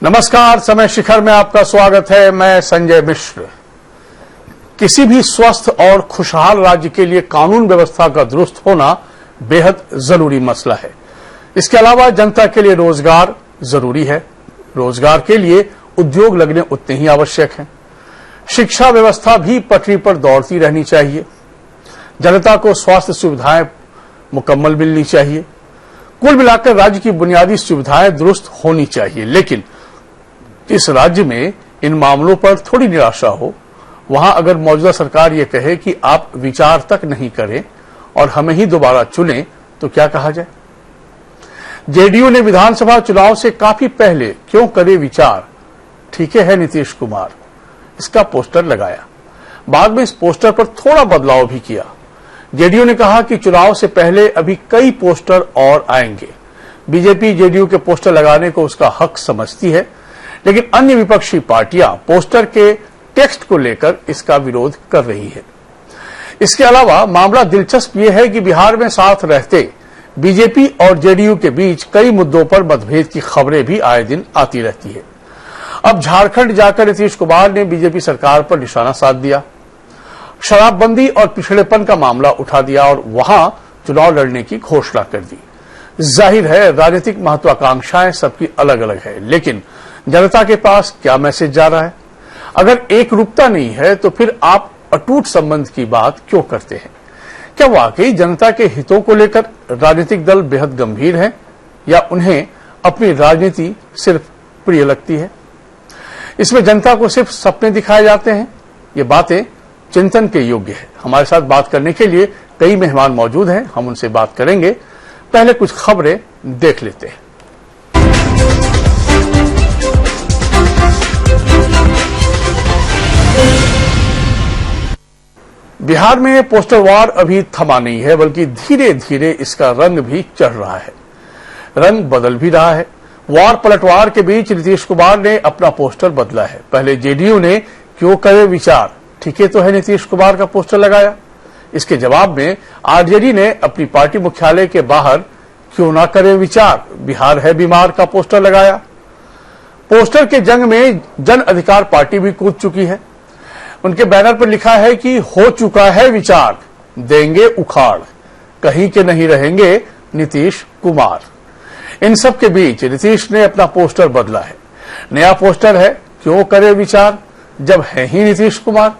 नमस्कार, समय शिखर में आपका स्वागत है। मैं संजय मिश्र। किसी भी स्वस्थ और खुशहाल राज्य के लिए कानून व्यवस्था का दुरुस्त होना बेहद जरूरी मसला है। इसके अलावा जनता के लिए रोजगार जरूरी है। रोजगार के लिए उद्योग लगने उतने ही आवश्यक हैं। शिक्षा व्यवस्था भी पटरी पर दौड़ती रहनी चाहिए। जनता को स्वास्थ्य सुविधाएं मुकम्मल मिलनी चाहिए। कुल मिलाकर राज्य की बुनियादी सुविधाएं दुरुस्त होनी चाहिए। लेकिन इस राज्य में इन मामलों पर थोड़ी निराशा हो, वहां अगर मौजूदा सरकार ये कहे कि आप विचार तक नहीं करें और हमें ही दोबारा चुनें, तो क्या कहा जाए। जेडीयू ने विधानसभा चुनाव से काफी पहले क्यों करे विचार, ठीक है नीतीश कुमार, इसका पोस्टर लगाया। बाद में इस पोस्टर पर थोड़ा बदलाव भी किया। जेडीयू ने कहा कि चुनाव से पहले अभी कई पोस्टर और आएंगे। बीजेपी जेडीयू के पोस्टर लगाने को उसका हक समझती है, लेकिन अन्य विपक्षी पार्टियां पोस्टर के टेक्स्ट को लेकर इसका विरोध कर रही है। इसके अलावा मामला दिलचस्प यह है कि बिहार में साथ रहते बीजेपी और जेडीयू के बीच कई मुद्दों पर मतभेद की खबरें भी आए दिन आती रहती है। अब झारखंड जाकर नीतीश कुमार ने बीजेपी सरकार पर निशाना साध दिया। शराबबंदी और पिछड़ेपन का मामला उठा दिया और वहां चुनाव लड़ने की घोषणा कर दी। जाहिर है राजनीतिक महत्वाकांक्षाएं सबकी अलग अलग है, लेकिन जनता के पास क्या मैसेज जा रहा है। अगर एक रूपता नहीं है तो फिर आप अटूट संबंध की बात क्यों करते हैं। क्या वाकई जनता के हितों को लेकर राजनीतिक दल बेहद गंभीर हैं या उन्हें अपनी राजनीति सिर्फ प्रिय लगती है। इसमें जनता को सिर्फ सपने दिखाए जाते हैं। ये बातें चिंतन के योग्य है। हमारे साथ बात करने के लिए कई मेहमान मौजूद हैं, हम उनसे बात करेंगे। पहले कुछ खबरें देख लेते हैं। बिहार में पोस्टर वार अभी थमा नहीं है, बल्कि धीरे धीरे इसका रंग भी चढ़ रहा है। रंग बदल भी रहा है। वार पलटवार के बीच नीतीश कुमार ने अपना पोस्टर बदला है। पहले जेडीयू ने क्यों करे विचार, ठीक है तो है नीतीश कुमार का पोस्टर लगाया। इसके जवाब में आरजेडी ने अपनी पार्टी मुख्यालय के बाहर क्यों ना करे विचार, बिहार है बीमार का पोस्टर लगाया। पोस्टर के जंग में जन अधिकार पार्टी भी कूद चुकी है। उनके बैनर पर लिखा है कि हो चुका है विचार, देंगे उखाड़, कहीं के नहीं रहेंगे नीतीश कुमार। इन सब के बीच नीतीश ने अपना पोस्टर बदला है। नया पोस्टर है क्यों करे विचार, जब है ही नीतीश कुमार।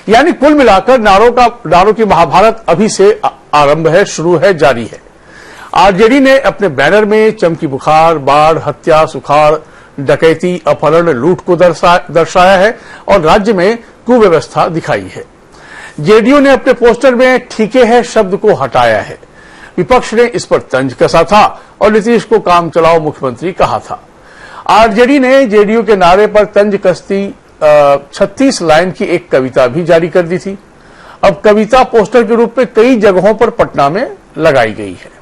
यानी कुल मिलाकर नारों की महाभारत अभी से आरंभ है, शुरू है, जारी है। आरजेडी ने अपने बैनर में चमकी बुखार, बाढ़, हत्या, सुखाड़, डकैती, अपहरण, लूट को दर्शाया है और राज्य में कुव्यवस्था दिखाई है। जेडीयू ने अपने पोस्टर में ठीके है शब्द को हटाया है। विपक्ष ने इस पर तंज कसा था और नीतीश को काम चलाओ मुख्यमंत्री कहा था। आरजेडी ने जेडीयू के नारे पर तंज कसती 36 लाइन की एक कविता भी जारी कर दी थी। अब कविता पोस्टर के रूप में कई जगहों पर पटना में लगाई गई है।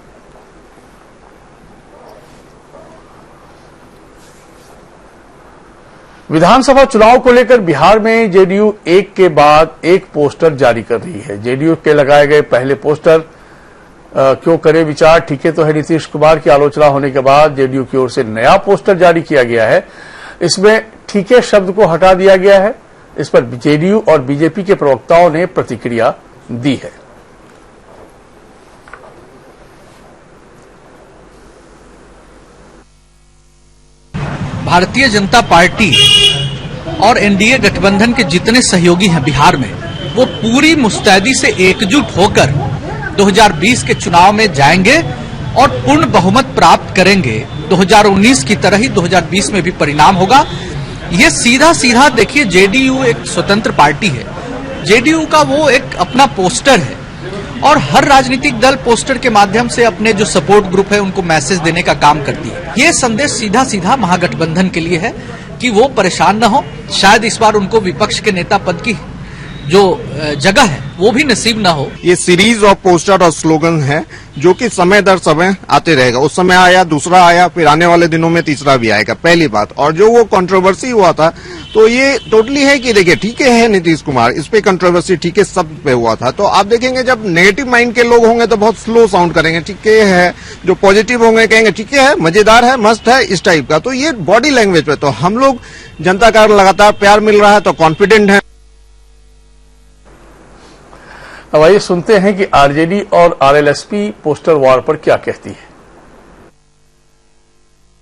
विधानसभा चुनाव को लेकर बिहार में जेडीयू एक के बाद एक पोस्टर जारी कर रही है। जेडीयू के लगाए गए पहले पोस्टर क्यों करे विचार, ठीक है तो है नीतीश कुमार की आलोचना होने के बाद जेडीयू की ओर से नया पोस्टर जारी किया गया है। इसमें ठीक है शब्द को हटा दिया गया है। इस पर जेडीयू और बीजेपी के प्रवक्ताओं ने प्रतिक्रिया दी है। भारतीय जनता पार्टी और एनडीए गठबंधन के जितने सहयोगी हैं बिहार में, वो पूरी मुस्तैदी से एकजुट होकर 2020 के चुनाव में जाएंगे और पूर्ण बहुमत प्राप्त करेंगे। 2019 की तरह ही 2020 में भी परिणाम होगा। ये सीधा देखिए, जेडीयू एक स्वतंत्र पार्टी है। जेडीयू का वो एक अपना पोस्टर है और हर राजनीतिक दल पोस्टर के माध्यम से अपने जो सपोर्ट ग्रुप है उनको मैसेज देने का काम करती है। ये संदेश सीधा महागठबंधन के लिए है कि वो परेशान न हो। शायद इस बार उनको विपक्ष के नेता पद की जो जगह है वो भी नसीब ना हो। ये सीरीज ऑफ पोस्टर और स्लोगन है जो कि समय दर समय आते रहेगा। उस समय आया, दूसरा आया, फिर आने वाले दिनों में तीसरा भी आएगा, पहली बात। और जो वो कंट्रोवर्सी हुआ था तो ये टोटली है कि देखिए ठीक है नीतीश कुमार, इस पे कंट्रोवर्सी ठीक है सब पे हुआ था। तो आप देखेंगे जब नेगेटिव माइंड के लोग होंगे तो बहुत स्लो साउंड करेंगे, ठीक है। जो पॉजिटिव होंगे कहेंगे ठीक है, मजेदार है, मस्त है, इस टाइप का। तो ये बॉडी लैंग्वेज पे तो हम लोग जनता का लगातार प्यार मिल रहा है तो कॉन्फिडेंट है। अब आइए सुनते हैं कि आरजेडी और आरएलएसपी पोस्टर वॉर पर क्या कहती है।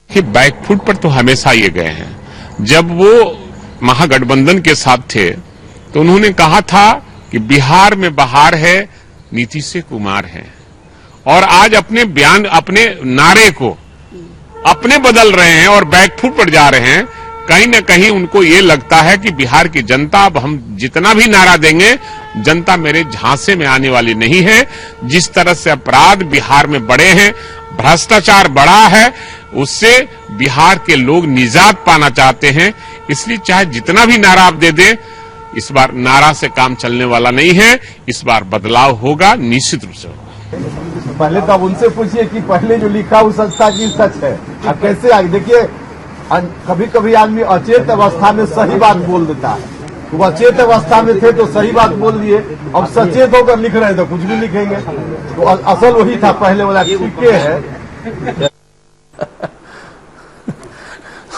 कि बैकफुट पर तो हमेशा ये गए हैं। जब वो महागठबंधन के साथ थे तो उन्होंने कहा था कि बिहार में बहार है, नीतीश कुमार है। और आज अपने बयान, अपने नारे को अपने बदल रहे हैं और बैकफुट पर जा रहे हैं। कहीं न कहीं उनको ये लगता है कि बिहार की जनता, अब हम जितना भी नारा देंगे, जनता मेरे झांसे में आने वाली नहीं है। जिस तरह से अपराध बिहार में बढ़े हैं, भ्रष्टाचार बढ़ा है, उससे बिहार के लोग निजात पाना चाहते हैं। इसलिए चाहे जितना भी नारा आप दे दें, इस बार नारा से काम चलने वाला नहीं है। इस बार बदलाव होगा, निश्चित रूप से होगा। पहले तो आप उनसे पूछिए कि पहले जो लिखा वो सच था कि सच है। अब कैसे आगे देखिए, कभी कभी आदमी अचेत अवस्था में सही बात बोल देता है। वो अचेत अवस्था में थे तो सही बात बोल दिए, अब सचेत होकर लिख रहे हैं तो कुछ भी लिखेंगे। तो असल वही था पहले वाला, ठीक है।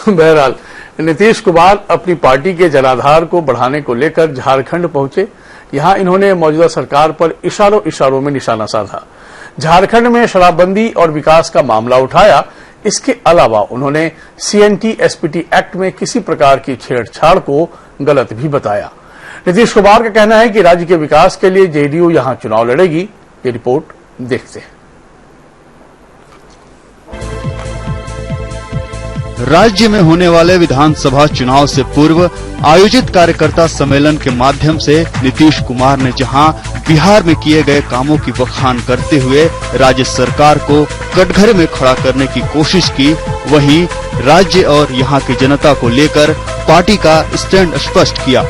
बहरहाल नीतीश कुमार अपनी पार्टी के जनाधार को बढ़ाने को लेकर झारखंड पहुंचे। यहां इन्होंने मौजूदा सरकार पर इशारों में निशाना साधा। झारखंड में शराबबंदी और विकास का मामला उठाया। इसके अलावा उन्होंने सीएनटी एसपीटी एक्ट में किसी प्रकार की छेड़छाड़ को गलत भी बताया। नीतीश कुमार का कहना है कि राज्य के विकास के लिए जेडीयू यहां चुनाव लड़ेगी। ये रिपोर्ट देखते हैं। राज्य में होने वाले विधानसभा चुनाव से पूर्व आयोजित कार्यकर्ता सम्मेलन के माध्यम से नीतीश कुमार ने जहां बिहार में किए गए कामों की बखान करते हुए राज्य सरकार को कटघरे में खड़ा करने की कोशिश की, वहीं राज्य और यहां की जनता को लेकर पार्टी का स्टैंड स्पष्ट किया।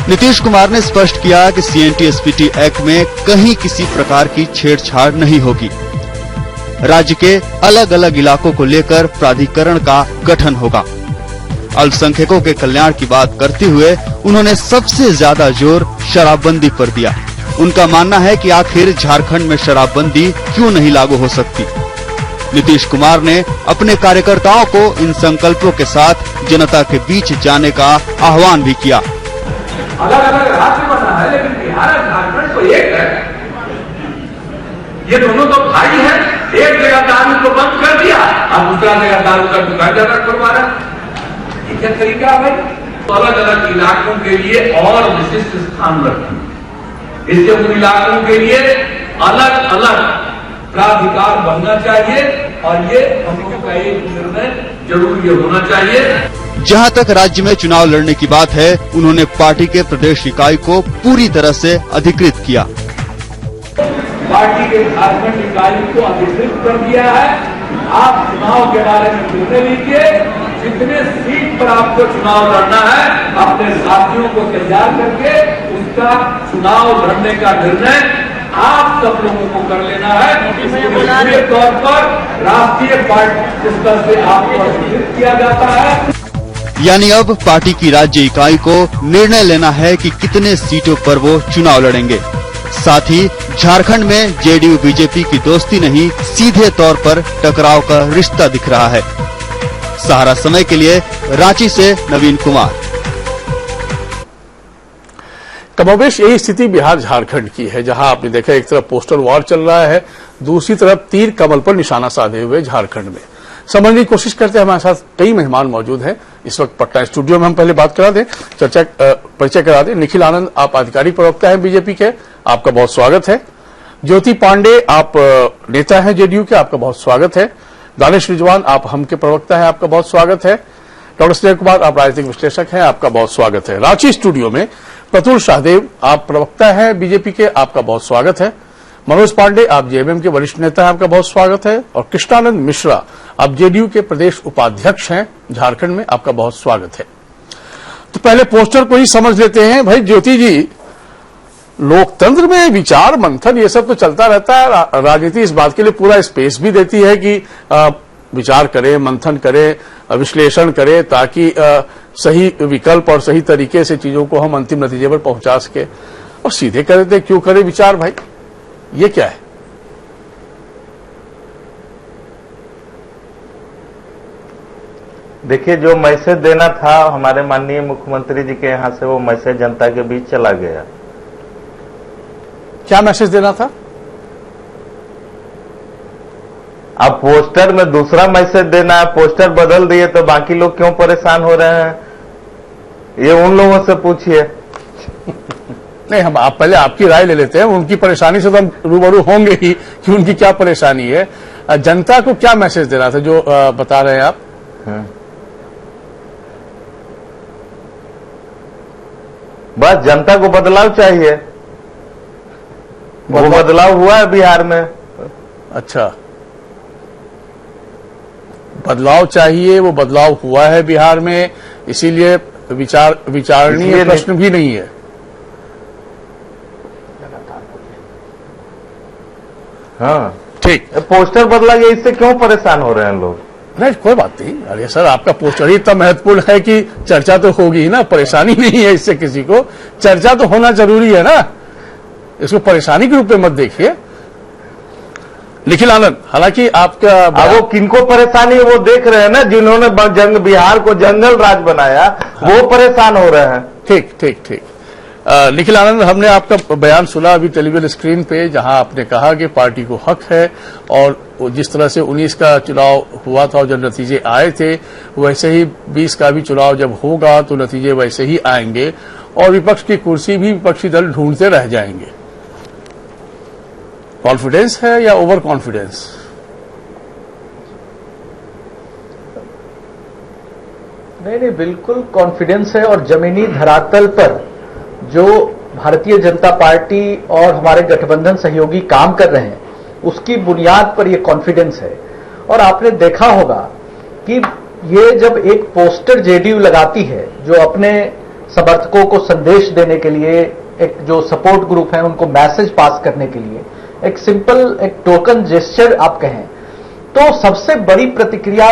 नीतीश कुमार ने स्पष्ट किया कि सीएनटी एसपीटी एक्ट में कहीं किसी प्रकार की छेड़छाड़ नहीं होगी। राज्य के अलग अलग इलाकों को लेकर प्राधिकरण का गठन होगा। अल्पसंख्यकों के कल्याण की बात करते हुए उन्होंने सबसे ज्यादा जोर शराबबंदी पर दिया। उनका मानना है कि आखिर झारखंड में शराबबंदी क्यों नहीं लागू हो सकती। नीतीश कुमार ने अपने कार्यकर्ताओं को इन संकल्पों के साथ जनता के बीच जाने का आह्वान भी किया। अलग अलग राज्य बना है लेकिन बिहार और झारखंड तो एक है। ये दोनों तो भाई हैं। एक जगह दारू को बंद कर दिया और दूसरा जगह दारू का दुकान ज्यादा करवा रहा है। ये क्या तरीका है भाई? तो अलग अलग इलाकों के लिए और विशिष्ट स्थान रखें। इससे उन इलाकों के लिए अलग अलग प्राधिकार बनना चाहिए और ये हम लोगों का एक निर्णय जरूर ये होना चाहिए। जहां तक राज्य में चुनाव लड़ने की बात है, उन्होंने पार्टी के प्रदेश इकाई को पूरी तरह से अधिकृत किया। पार्टी के झारखंड इकाई को अधिकृत कर दिया है। आप चुनाव के बारे में निर्णय लीजिए। जितने सीट पर आपको चुनाव लड़ना है, अपने साथियों को तैयार करके उसका चुनाव लड़ने का निर्णय आप सब लोगों को कर लेना है। इसके तौर पर राष्ट्रीय पार्टी स्तर से आपको अधिकृत किया जाता है। यानी अब पार्टी की राज्य इकाई को निर्णय लेना है कि कितने सीटों पर वो चुनाव लड़ेंगे। साथ ही झारखंड में जेडीयू बीजेपी की दोस्ती नहीं, सीधे तौर पर टकराव का रिश्ता दिख रहा है। सहारा समय के लिए रांची से नवीन कुमार। कमोबेश यही स्थिति बिहार झारखंड की है, जहां आपने देखा एक तरफ पोस्टर वॉर चल रहा है, दूसरी तरफ तीर कमल पर निशाना साधे हुए झारखंड में। समझने की कोशिश करते हैं। हमारे साथ कई मेहमान मौजूद हैं इस वक्त पटना स्टूडियो में। हम पहले बात करा दें, परिचय करा दें। निखिल आनंद, आप आधिकारिक प्रवक्ता हैं बीजेपी के, आपका बहुत स्वागत है। ज्योति पांडे, आप नेता हैं जेडीयू के, आपका बहुत स्वागत है। दानिश रिजवान, आप हम के प्रवक्ता हैं, आपका बहुत स्वागत है। डॉक्टर स्नेह कुमार, आप राजनीतिक विश्लेषक हैं, आपका बहुत स्वागत है। रांची स्टूडियो में प्रतुल शाहदेव, आप प्रवक्ता हैं बीजेपी के, आपका बहुत स्वागत है। मनोज पांडे, आप जेएमएम के वरिष्ठ नेता हैं, आपका बहुत स्वागत है। और कृष्णानंद मिश्रा, आप जेडीयू के प्रदेश उपाध्यक्ष हैं झारखंड में, आपका बहुत स्वागत है। तो पहले पोस्टर को ही समझ लेते हैं। भाई ज्योति जी, लोकतंत्र में विचार मंथन ये सब तो चलता रहता है। राजनीति इस बात के लिए पूरा स्पेस भी देती है कि विचार करें, मंथन करें, विश्लेषण करें, ताकि सही विकल्प और सही तरीके से चीजों को हम अंतिम नतीजे पर पहुंचा सके। और सीधे कह देते क्यों करें विचार भाई, ये क्या है? देखिए, जो मैसेज देना था हमारे माननीय मुख्यमंत्री जी के यहाँ से, वो मैसेज जनता के बीच चला गया। क्या मैसेज देना था? अब पोस्टर में दूसरा मैसेज देना है, पोस्टर बदल दिए तो बाकी लोग क्यों परेशान हो रहे हैं, ये उन लोगों से पूछिए। नहीं, हम आप पहले आपकी राय ले लेते हैं। उनकी परेशानी से तो हम रूबरू होंगे ही कि उनकी क्या परेशानी है। जनता को क्या मैसेज देना था जो बता रहे हैं आप? बस जनता को बदलाव चाहिए, वो बदलाव हुआ है बिहार में। अच्छा, बदलाव चाहिए, वो बदलाव हुआ है बिहार में, इसीलिए विचारणीय प्रश्न भी नहीं है। हाँ, ठीक, पोस्टर बदला गया, इससे क्यों परेशान हो रहे हैं लोग? नहीं कोई बात नहीं। अरे सर, आपका पोस्टर ही इतना महत्वपूर्ण है कि चर्चा तो होगी ही ना। परेशानी नहीं है इससे किसी को, चर्चा तो होना जरूरी है ना। इसको परेशानी के रूप में मत देखिए। निखिल आनंद, हालांकि आपका अब वो किनको परेशानी है वो देख रहे हैं ना, जिन्होंने बिहार को जंगल राज बनाया, वो परेशान हो रहे हैं। ठीक ठीक ठीक। निखिल आनंद, हमने आपका बयान सुना अभी टेलीविजन स्क्रीन पे, जहां आपने कहा कि पार्टी को हक है और जिस तरह से 19 का चुनाव हुआ था और जब नतीजे आए थे, वैसे ही 20 का भी चुनाव जब होगा तो नतीजे वैसे ही आएंगे और विपक्ष की कुर्सी भी विपक्षी दल ढूंढते रह जाएंगे। कॉन्फिडेंस है या ओवर कॉन्फिडेंस? नहीं, बिल्कुल कॉन्फिडेंस है। और जमीनी धरातल पर जो भारतीय जनता पार्टी और हमारे गठबंधन सहयोगी काम कर रहे हैं, उसकी बुनियाद पर यह कॉन्फिडेंस है। और आपने देखा होगा कि ये जब एक पोस्टर जेडीयू लगाती है, जो अपने समर्थकों को संदेश देने के लिए, एक जो सपोर्ट ग्रुप है उनको मैसेज पास करने के लिए, एक सिंपल एक टोकन जेस्चर आप कहें, तो सबसे बड़ी प्रतिक्रिया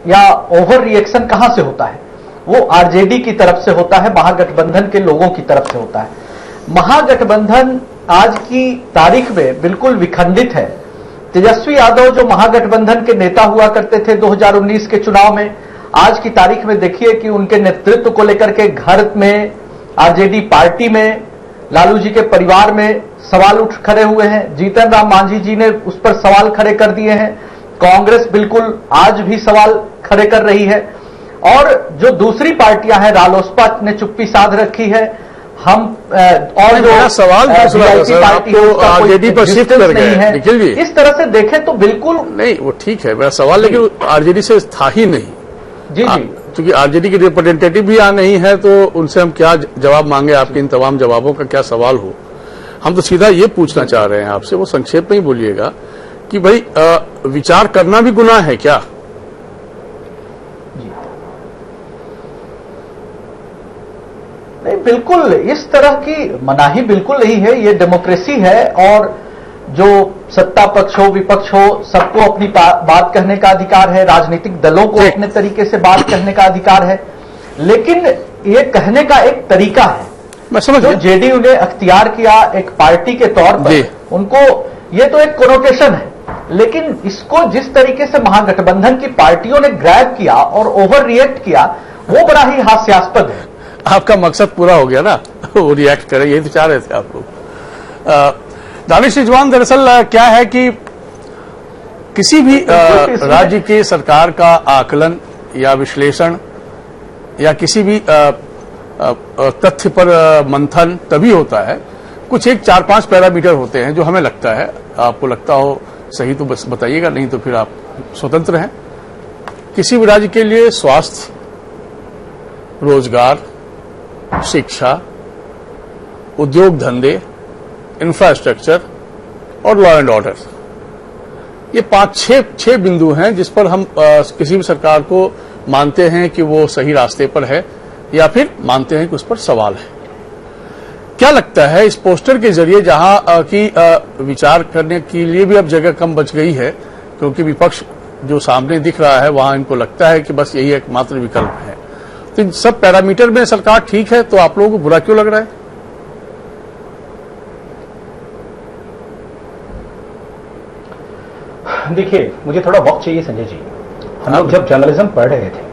या ओवर रिएक्शन कहां से होता है? वो आरजेडी की तरफ से होता है, महागठबंधन के लोगों की तरफ से होता है। महागठबंधन आज की तारीख में बिल्कुल विखंडित है। तेजस्वी यादव जो महागठबंधन के नेता हुआ करते थे 2019 के चुनाव में, आज की तारीख में देखिए कि उनके नेतृत्व को लेकर के घर में, आरजेडी पार्टी में, लालू जी के परिवार में सवाल उठ खड़े हुए हैं। जीतन राम मांझी जी ने उस पर सवाल खड़े कर दिए हैं। कांग्रेस बिल्कुल आज भी सवाल खड़े कर रही है। और जो दूसरी पार्टियां हैं, रालोसपा ने चुप्पी साध रखी है। हम और जो सवाल पार्टी है आरजेडी पर शिफ्ट कर गए हैं, निखिल जी। इस तरह से देखें तो बिल्कुल नहीं, वो ठीक है मेरा सवाल, लेकिन आरजेडी से था ही नहीं। जी जी, क्योंकि आरजेडी के रिप्रेजेंटेटिव भी यहाँ नहीं है, तो उनसे हम क्या जवाब मांगे? आपके इन तमाम जवाबों का क्या सवाल हो? हम तो सीधा ये पूछना चाह रहे हैं आपसे, वो संक्षेप में ही बोलिएगा कि भाई विचार करना भी गुनाह है क्या? नहीं, बिल्कुल इस तरह की मनाही बिल्कुल नहीं है। ये डेमोक्रेसी है और जो सत्ता पक्ष हो विपक्ष हो, सबको अपनी बात कहने का अधिकार है। राजनीतिक दलों को अपने तरीके से बात कहने का अधिकार है, लेकिन ये कहने का एक तरीका है। मैं समझ जो जेडीयू ने अख्तियार किया एक पार्टी के तौर पर, उनको ये तो एक कोनोटेशन है, लेकिन इसको जिस तरीके से महागठबंधन की पार्टियों ने ग्रैब किया और ओवर रिएक्ट किया, वो बड़ा ही हास्यास्पद है। आपका मकसद पूरा हो गया ना, वो रिएक्ट करे, यही तो चाह रहे थे आप लोग। दानिश रिजवान, दरअसल क्या है कि किसी भी राज्य की सरकार का आकलन या विश्लेषण या किसी भी तथ्य पर मंथन तभी होता है, कुछ एक 4-5 पैरामीटर होते हैं जो हमें लगता है, आपको लगता हो सही तो बस बताइएगा, नहीं तो फिर आप स्वतंत्र हैं। किसी भी राज्य के लिए स्वास्थ्य, रोजगार, शिक्षा, उद्योग धंधे, इंफ्रास्ट्रक्चर और लॉ एंड ऑर्डर, ये 5-6 बिंदु हैं जिस पर हम किसी भी सरकार को मानते हैं कि वो सही रास्ते पर है या फिर मानते हैं कि उस पर सवाल है। क्या लगता है इस पोस्टर के जरिए जहां की विचार करने के लिए भी अब जगह कम बच गई है, क्योंकि विपक्ष जो सामने दिख रहा है वहां इनको लगता है कि बस यही एकमात्र विकल्प है, तो इन सब पैरामीटर में सरकार ठीक है, तो आप लोगों को बुरा क्यों लग रहा है? देखिए, मुझे थोड़ा वक्त चाहिए संजय जी। हम लोग जब जर्नलिज्म पढ़ रहे थे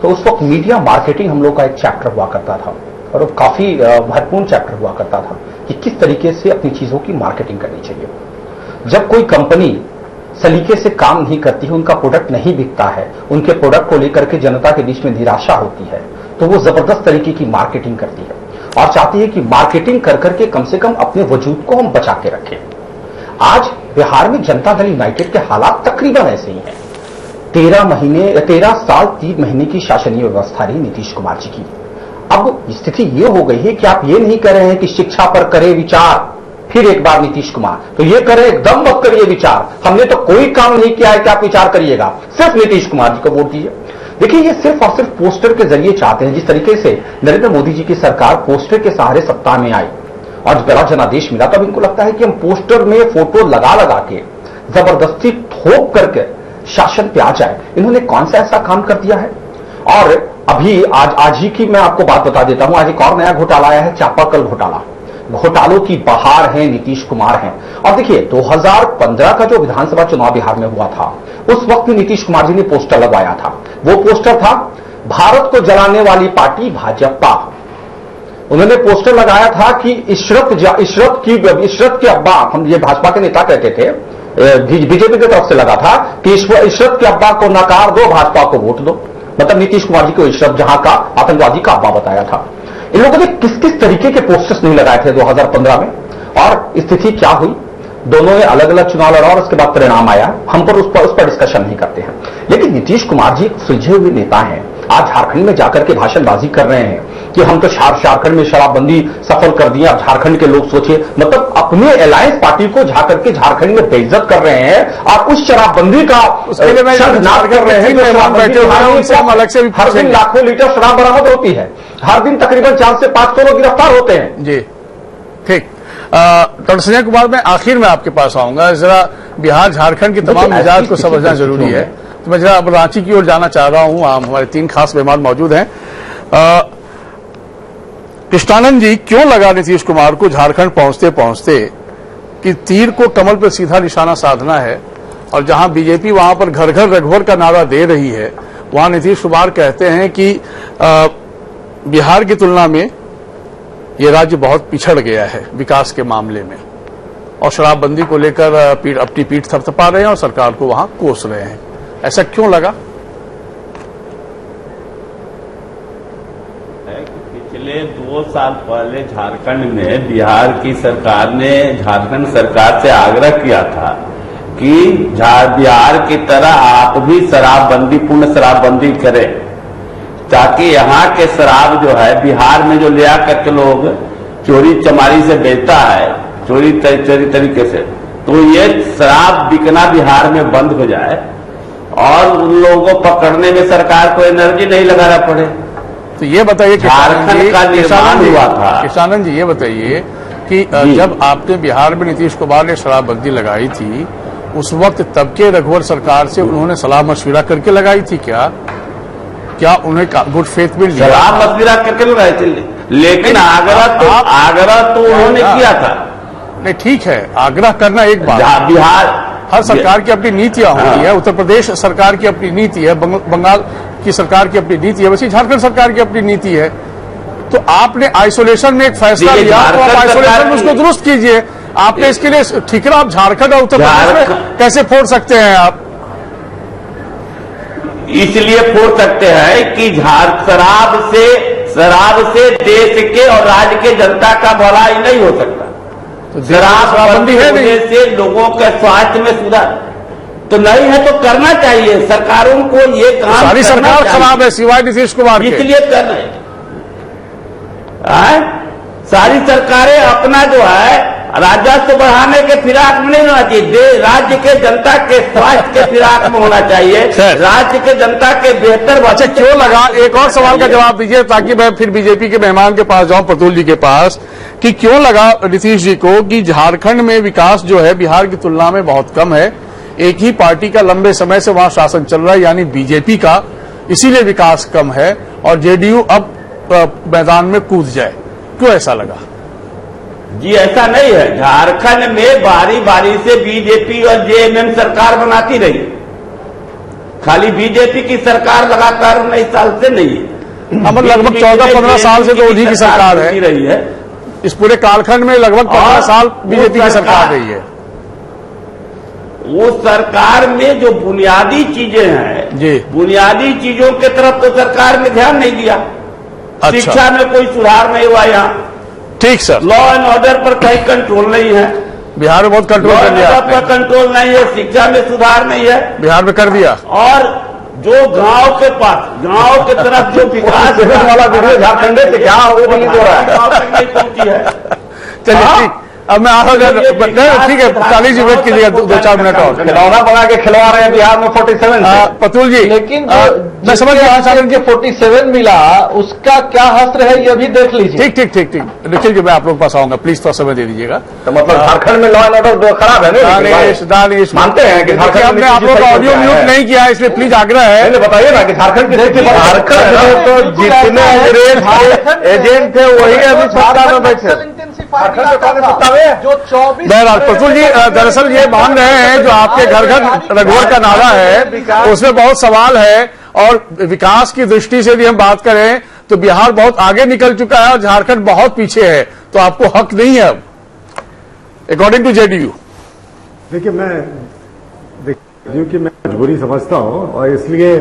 तो उस वक्त मीडिया मार्केटिंग हम लोग का एक चैप्टर हुआ करता था, और वो काफी महत्वपूर्ण चैप्टर हुआ करता था कि किस तरीके से अपनी चीजों की मार्केटिंग करनी चाहिए। जब कोई कंपनी सलीके से काम नहीं करती है, उनका प्रोडक्ट नहीं बिकता है, उनके प्रोडक्ट को लेकर के जनता के बीच में निराशा होती है, तो वो जबरदस्त तरीके की मार्केटिंग करती है और चाहती है कि मार्केटिंग कर करके कम से कम अपने वजूद को हम बचा के रखें। आज बिहार में जनता दल यूनाइटेड के हालात तकरीबन ऐसे ही हैं। 13 साल 3 महीने की शासनीय व्यवस्था रही नीतीश कुमार जी की। अब स्थिति ये हो गई है कि आप ये नहीं कर रहे हैं कि शिक्षा पर करे विचार, फिर एक बार नीतीश कुमार, तो ये करें एकदम मत करिए विचार, हमने तो कोई काम नहीं किया है कि आप विचार करिएगा, सिर्फ नीतीश कुमार जी को वोट दीजिए। देखिए, ये सिर्फ और सिर्फ पोस्टर के जरिए चाहते हैं। जिस तरीके से नरेंद्र मोदी जी की सरकार पोस्टर के सहारे सत्ता में आई और बड़ा जनादेश मिला, तब इनको लगता है कि हम पोस्टर में फोटो लगा लगा के जबरदस्ती थोप करके शासन पे आ जाए। इन्होंने कौन सा ऐसा काम कर दिया है? और अभी आज ही की मैं आपको बात बता देता हूं। आज एक और नया घोटाला आया है, चापाकल घोटाला। घोटालों की बहार है नीतीश कुमार हैं। और देखिए, 2015 का जो विधानसभा चुनाव बिहार में हुआ था, उस वक्त भी नीतीश कुमार जी ने पोस्टर लगवाया था। वो पोस्टर था भारत को जलाने वाली पार्टी भाजपा। उन्होंने पोस्टर लगाया था कि इशरत के अब्बा, हम ये भाजपा के नेता कहते थे, बीजेपी की तरफ से लगा था कि इशरत के अब्बा को नकार दो, भाजपा को वोट दो। मतलब नीतीश कुमार जी को इशरत जहां का आतंकवादी का अब्बा बताया था। इन लोगों ने किस किस तरीके के पोस्टर्स नहीं लगाए थे 2015 में, और स्थिति क्या हुई? दोनों ने अलग अलग चुनाव लड़ा और उसके बाद परिणाम आया। हम पर उस पर डिस्कशन नहीं करते हैं। लेकिन नीतीश कुमार जी सुलझे हुए नेता हैं। आज झारखंड में जाकर के भाषणबाजी कर रहे हैं कि हम तो झारखंड में शराबबंदी सफल कर दिया। झारखंड के लोग सोचिए, मतलब अपने अलायंस पार्टी को जाकर के झारखंड में बेइज्जत कर रहे हैं और उस शराबबंदी का उसके लिए मैं नाम कर रहे हैं। हर दिन लाखों लीटर शराब बरामद होती है, हर दिन तकरीबन 4 से 5 लोग गिरफ्तार होते हैं। जी ठीक। डॉक्टर संजय कुमार, मैं आखिर में आपके पास आऊंगा। जरा बिहार झारखंड के तमाम मिजाज को समझना जरूरी है, तो मैं जरा अब रांची की ओर जाना चाह रहा हूं। हमारे 3 खास मेहमान मौजूद हैं। कृष्णानंद जी, क्यों लगा नीतीश कुमार को झारखंड पहुंचते पहुंचते कि तीर को कमल पर सीधा निशाना साधना है, और जहां बीजेपी वहां पर घर घर रघुवर का नारा दे रही है, वहां नीतीश कुमार कहते हैं कि बिहार की तुलना में ये राज्य बहुत पिछड़ गया है विकास के मामले में, और शराबबंदी को लेकर अपनी पीठ थपथपा रहे हैं और सरकार को वहां कोस रहे हैं। ऐसा क्यों लगा? पिछले 2 साल पहले झारखंड में बिहार की सरकार ने झारखंड सरकार से आग्रह किया था कि बिहार की तरह आप भी शराबबंदी, पूर्ण शराबबंदी करें, ताकि यहाँ के शराब जो है बिहार में जो ले आकर के लोग चोरी चमारी से बेचता है, चोरी तरीके से, तो ये शराब बिकना बिहार में बंद हो जाए और उन लोगों को पकड़ने में सरकार को एनर्जी नहीं लगाना पड़े। तो ये बताइए, झारखंड का निर्माण हुआ था। किसानंद जी, ये बताइए कि जब आपने बिहार में नीतीश कुमार ने शराबबंदी लगाई थी, उस वक्त तब के रघुवर सरकार से उन्होंने सलाह मशविरा करके लगाई थी क्या उन्हें गुड फेथ में लिया? सलाह मशविरा करके लगाई थी, लेकिन आग्रह तो उन्होंने किया था। नहीं, ठीक है, आग्रह करना एक बात। बिहार, हर सरकार की अपनी नीतियां होती है। उत्तर प्रदेश सरकार की अपनी नीति है, बंगाल की सरकार की अपनी नीति है, वैसे झारखंड सरकार की अपनी नीति है। तो आपने आइसोलेशन में एक फैसला लिया, तो आप आइसोलेशन में उसको दुरुस्त कीजिए। आपने इसके लिए ठिकरा आप झारखंड और उत्तर प्रदेश में कैसे फोड़ सकते हैं? आप इसलिए फोड़ सकते हैं कि शराब से देश के और राज्य के जनता का भलाई नहीं हो सकता। तो शराबबंदी होने से लोगों के स्वास्थ्य में सुधार तो नहीं है, तो करना चाहिए सरकारों को ये काम। सारी सरकार खराब है सिवाय नीतीश कुमार के, इसलिए कर रहे हैं। सारी सरकारें अपना जो है राजस्व बढ़ाने के फिराक में नहीं होना चाहिए, राज्य के जनता के स्वास्थ्य के फिराक में होना चाहिए, राज्य के जनता के बेहतर। अच्छा, क्यों लगा, एक और सवाल का जवाब दीजिए ताकि मैं फिर बीजेपी के मेहमान के पास जाऊं, प्रतुल जी के पास, कि क्यों लगा नीतीश जी को कि झारखंड में विकास जो है बिहार की तुलना में बहुत कम है, एक ही पार्टी का लंबे समय से वहां शासन चल रहा है यानी बीजेपी का, इसीलिए विकास कम है और जेडीयू अब मैदान में कूद जाए, क्यों ऐसा लगा? जी ऐसा नहीं है, झारखंड में बारी बारी से बीजेपी और जेएमएम सरकार बनाती रही, खाली बीजेपी की सरकार लगातार 19 साल से नहीं है। अब लगभग 14-15 साल से तो उन्हीं की सरकार है रही है। इस पूरे कालखंड में लगभग 15 साल बीजेपी की सरकार रही है। वो सरकार में जो बुनियादी चीजें हैं जी, बुनियादी चीजों की तरफ तो सरकार ने ध्यान नहीं दिया। अच्छा। शिक्षा में कोई सुधार नहीं हुआ यहाँ, ठीक सर। लॉ एंड ऑर्डर पर कहीं कंट्रोल नहीं है, बिहार में बहुत कंट्रोल कर दिया आपने। पर कंट्रोल नहीं है, शिक्षा में सुधार नहीं है, बिहार में कर दिया। और जो गांव के पास, गांव की तरफ जो विकास वाला वीडियो झारखंड से क्या हो रहा है, गांव तक नहीं पहुंची है। चलिए ठीक, अब मैं आधा ठीक है, 40 जी वेट कीजिएगा, 2-4 मिनट और। खिलौना बना के खिलवा रहे हैं बिहार में 47 प्रतुल जी, लेकिन मैं समझ गया के 47 मिला, उसका क्या हस्त्र है ये भी देख लीजिए। ठीक निखिल जी, मैं आप लोग पास आऊंगा, प्लीज थोड़ा समय दे दीजिएगा। तो मतलब झारखंड में लॉ एंड ऑर्डर खराब है दानिश मानते हैं कि हमने आप लोग का ऑडियो म्यूट नहीं किया, इसलिए प्लीज आग्रह है बताइए ना कि झारखंड की तो जितने एजेंट थे वही अभी सत्ता में बैठे। जो 24 बहरहाल प्रतुल जी, दरअसल ये मान रहे हैं जो आपके घर घर रघुवर का नारा है उसमें बहुत सवाल है, और विकास की दृष्टि से भी हम बात करें तो बिहार बहुत आगे निकल चुका है और झारखंड बहुत पीछे है, तो आपको हक नहीं है अब अकॉर्डिंग टू जेडीयू। देखिए मैं मजबूरी समझता हूं और इसलिए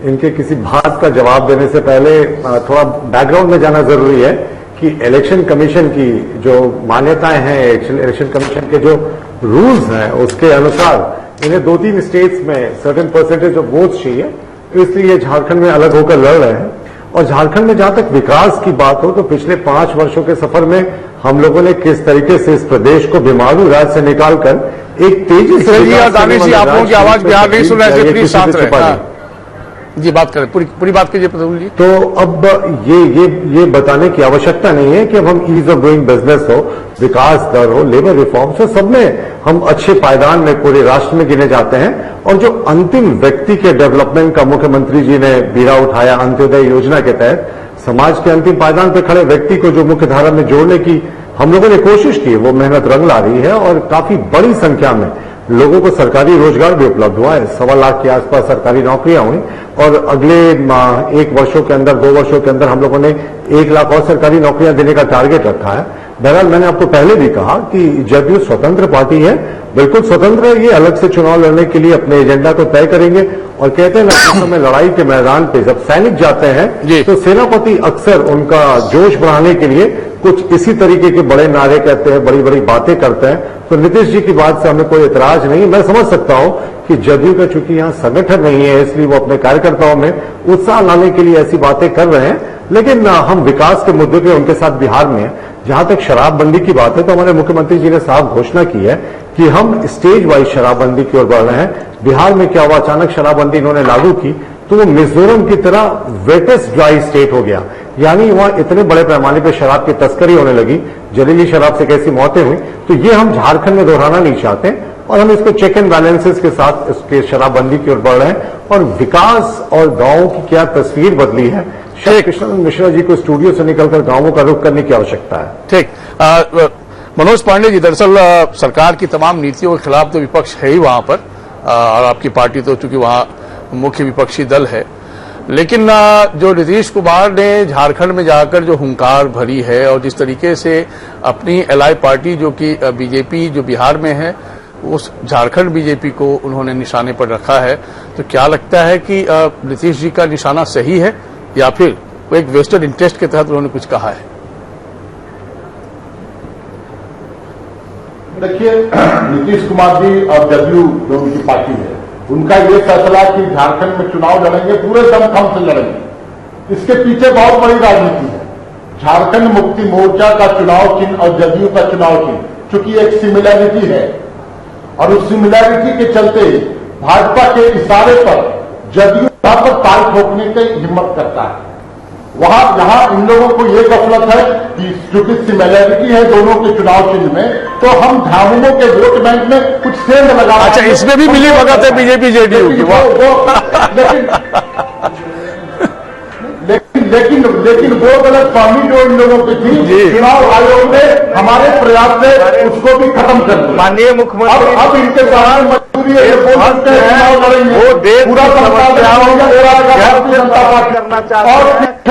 इनके किसी बात का जवाब देने से पहले थोड़ा बैकग्राउंड में जाना जरूरी है कि इलेक्शन कमीशन की जो मान्यताएं हैं, इलेक्शन कमीशन के जो रूल्स हैं, उसके अनुसार इन्हें 2-3 स्टेट्स में सर्टेन परसेंटेज ऑफ वोट्स चाहिए, तो इसलिए झारखंड में अलग होकर लड़ रहे हैं। और झारखंड में जहां तक विकास की बात हो तो पिछले 5 वर्षों के सफर में हम लोगों ने किस तरीके से इस प्रदेश को बीमारू राज्य से निकालकर एक तेजी से दानिश जी, आप लोगों की आवाज बिहार नहीं सुन रहे थे, प्लीज शांत रहे जी, बात करें, पूरी बात कीजिए प्रतुल जी। तो अब ये बताने की आवश्यकता नहीं है कि अब हम ईज ऑफ डूइंग बिजनेस हो, विकास दर हो, लेबर रिफॉर्म्स हो, सब में हम अच्छे पायदान में पूरे राष्ट्र में गिने जाते हैं। और जो अंतिम व्यक्ति के डेवलपमेंट का मुख्यमंत्री जी ने बीड़ा उठाया अंत्योदय योजना के तहत, समाज के अंतिम पायदान पर खड़े व्यक्ति को जो मुख्य धारा में जोड़ने की हम लोगों ने कोशिश की, वो मेहनत रंग ला रही है और काफी बड़ी संख्या में लोगों को सरकारी रोजगार भी उपलब्ध हुआ है। 1.25 लाख के आसपास सरकारी नौकरियां हुई और अगले 1 वर्षों के अंदर, 2 वर्षों के अंदर हम लोगों ने 1 लाख और सरकारी नौकरियां देने का टारगेट रखा है। बहरहाल मैंने आपको पहले भी कहा कि जदयू स्वतंत्र पार्टी है, बिल्कुल स्वतंत्र है, ये अलग से चुनाव लड़ने के लिए अपने एजेंडा को तय करेंगे। और कहते हैं ना, जिस समय लड़ाई के मैदान पे जब सैनिक जाते हैं तो सेनापति अक्सर उनका जोश बढ़ाने के लिए कुछ इसी तरीके के बड़े नारे कहते हैं, बड़ी बड़ी बातें करते हैं। तो नीतीश जी की बात से हमें कोई एतराज नहीं। मैं समझ सकता हूं कि जदयू का चूंकि यहां संगठन नहीं है, इसलिए वो अपने कार्यकर्ताओं में उत्साह लाने के लिए ऐसी बातें कर रहे हैं, लेकिन हम विकास के मुद्दे पे उनके साथ बिहार में हैं। जहां तक शराबबंदी की बात है तो हमारे मुख्यमंत्री जी ने साफ घोषणा की है कि हम स्टेज वाइज शराबबंदी की ओर बढ़ रहे हैं। बिहार में क्या हुआ, अचानक शराबबंदी इन्होंने लागू की तो वो मिजोरम की तरह वेटेस्ट ड्राई स्टेट हो गया, यानी वहां इतने बड़े पैमाने पर शराब की तस्करी होने लगी, जहरीली शराब से कैसी मौतें हुई। तो ये हम झारखंड में दोहराना नहीं चाहते और हम इसको चेक एंड बैलेंसेस के साथ इसके शराबबंदी की ओर बढ़ रहे हैं। और विकास और गांवों की क्या तस्वीर बदली है, शायद कृष्णानंद मिश्रा जी को स्टूडियो से निकलकर गांवों का रुख करने की आवश्यकता है। ठीक, मनोज पांडे जी, दरअसल सरकार की तमाम नीतियों के खिलाफ तो विपक्ष है ही वहां पर, और आपकी पार्टी तो चूंकि वहां मुख्य विपक्षी दल है, लेकिन जो नीतीश कुमार ने झारखंड में जाकर जो हुंकार भरी है और जिस तरीके से अपनी एलआई पार्टी जो कि बीजेपी जो बिहार में है, उस झारखंड बीजेपी को उन्होंने निशाने पर रखा है, तो क्या लगता है कि नीतीश जी का निशाना सही है या फिर वो एक वेस्टर्न इंटरेस्ट के तहत उन्होंने कुछ कहा है? देखिए, नीतीश कुमार जी और जदयू जो उनकी पार्टी है, उनका ये फैसला कि झारखंड में चुनाव लड़ेंगे, पूरे दमखम से लड़ेंगे, इसके पीछे बहुत बड़ी राजनीति है। झारखंड मुक्ति मोर्चा का चुनाव चिन्ह और जदयू का चुनाव चिन्ह चूंकि एक सिमिलैरिटी है और उस सिमिलैरिटी के चलते भाजपा के इशारे पर जदयू वहां पर ताल ठोकने की हिम्मत करता है। यहां इन लोगों को ये गफलत है कि चूंकि सिमिलैरिटी है दोनों के चुनाव चिन्ह में, तो हम झामुमो के वोट बैंक में कुछ सेंध लगा। अच्छा, इसमें भी मिली भगत है बीजेपी जेडीयू की। लेकिन वो गलत फहमी जो इन लोगों की थी, चुनाव आयोग ने हमारे प्रयास से उसको भी खत्म कर दिया। माननीय मुख्यमंत्री अब इनके साथ मजबूरी है, चुनाव लड़ेंगे, वो देश पूरा जनता पार्टी करना चाहते हैं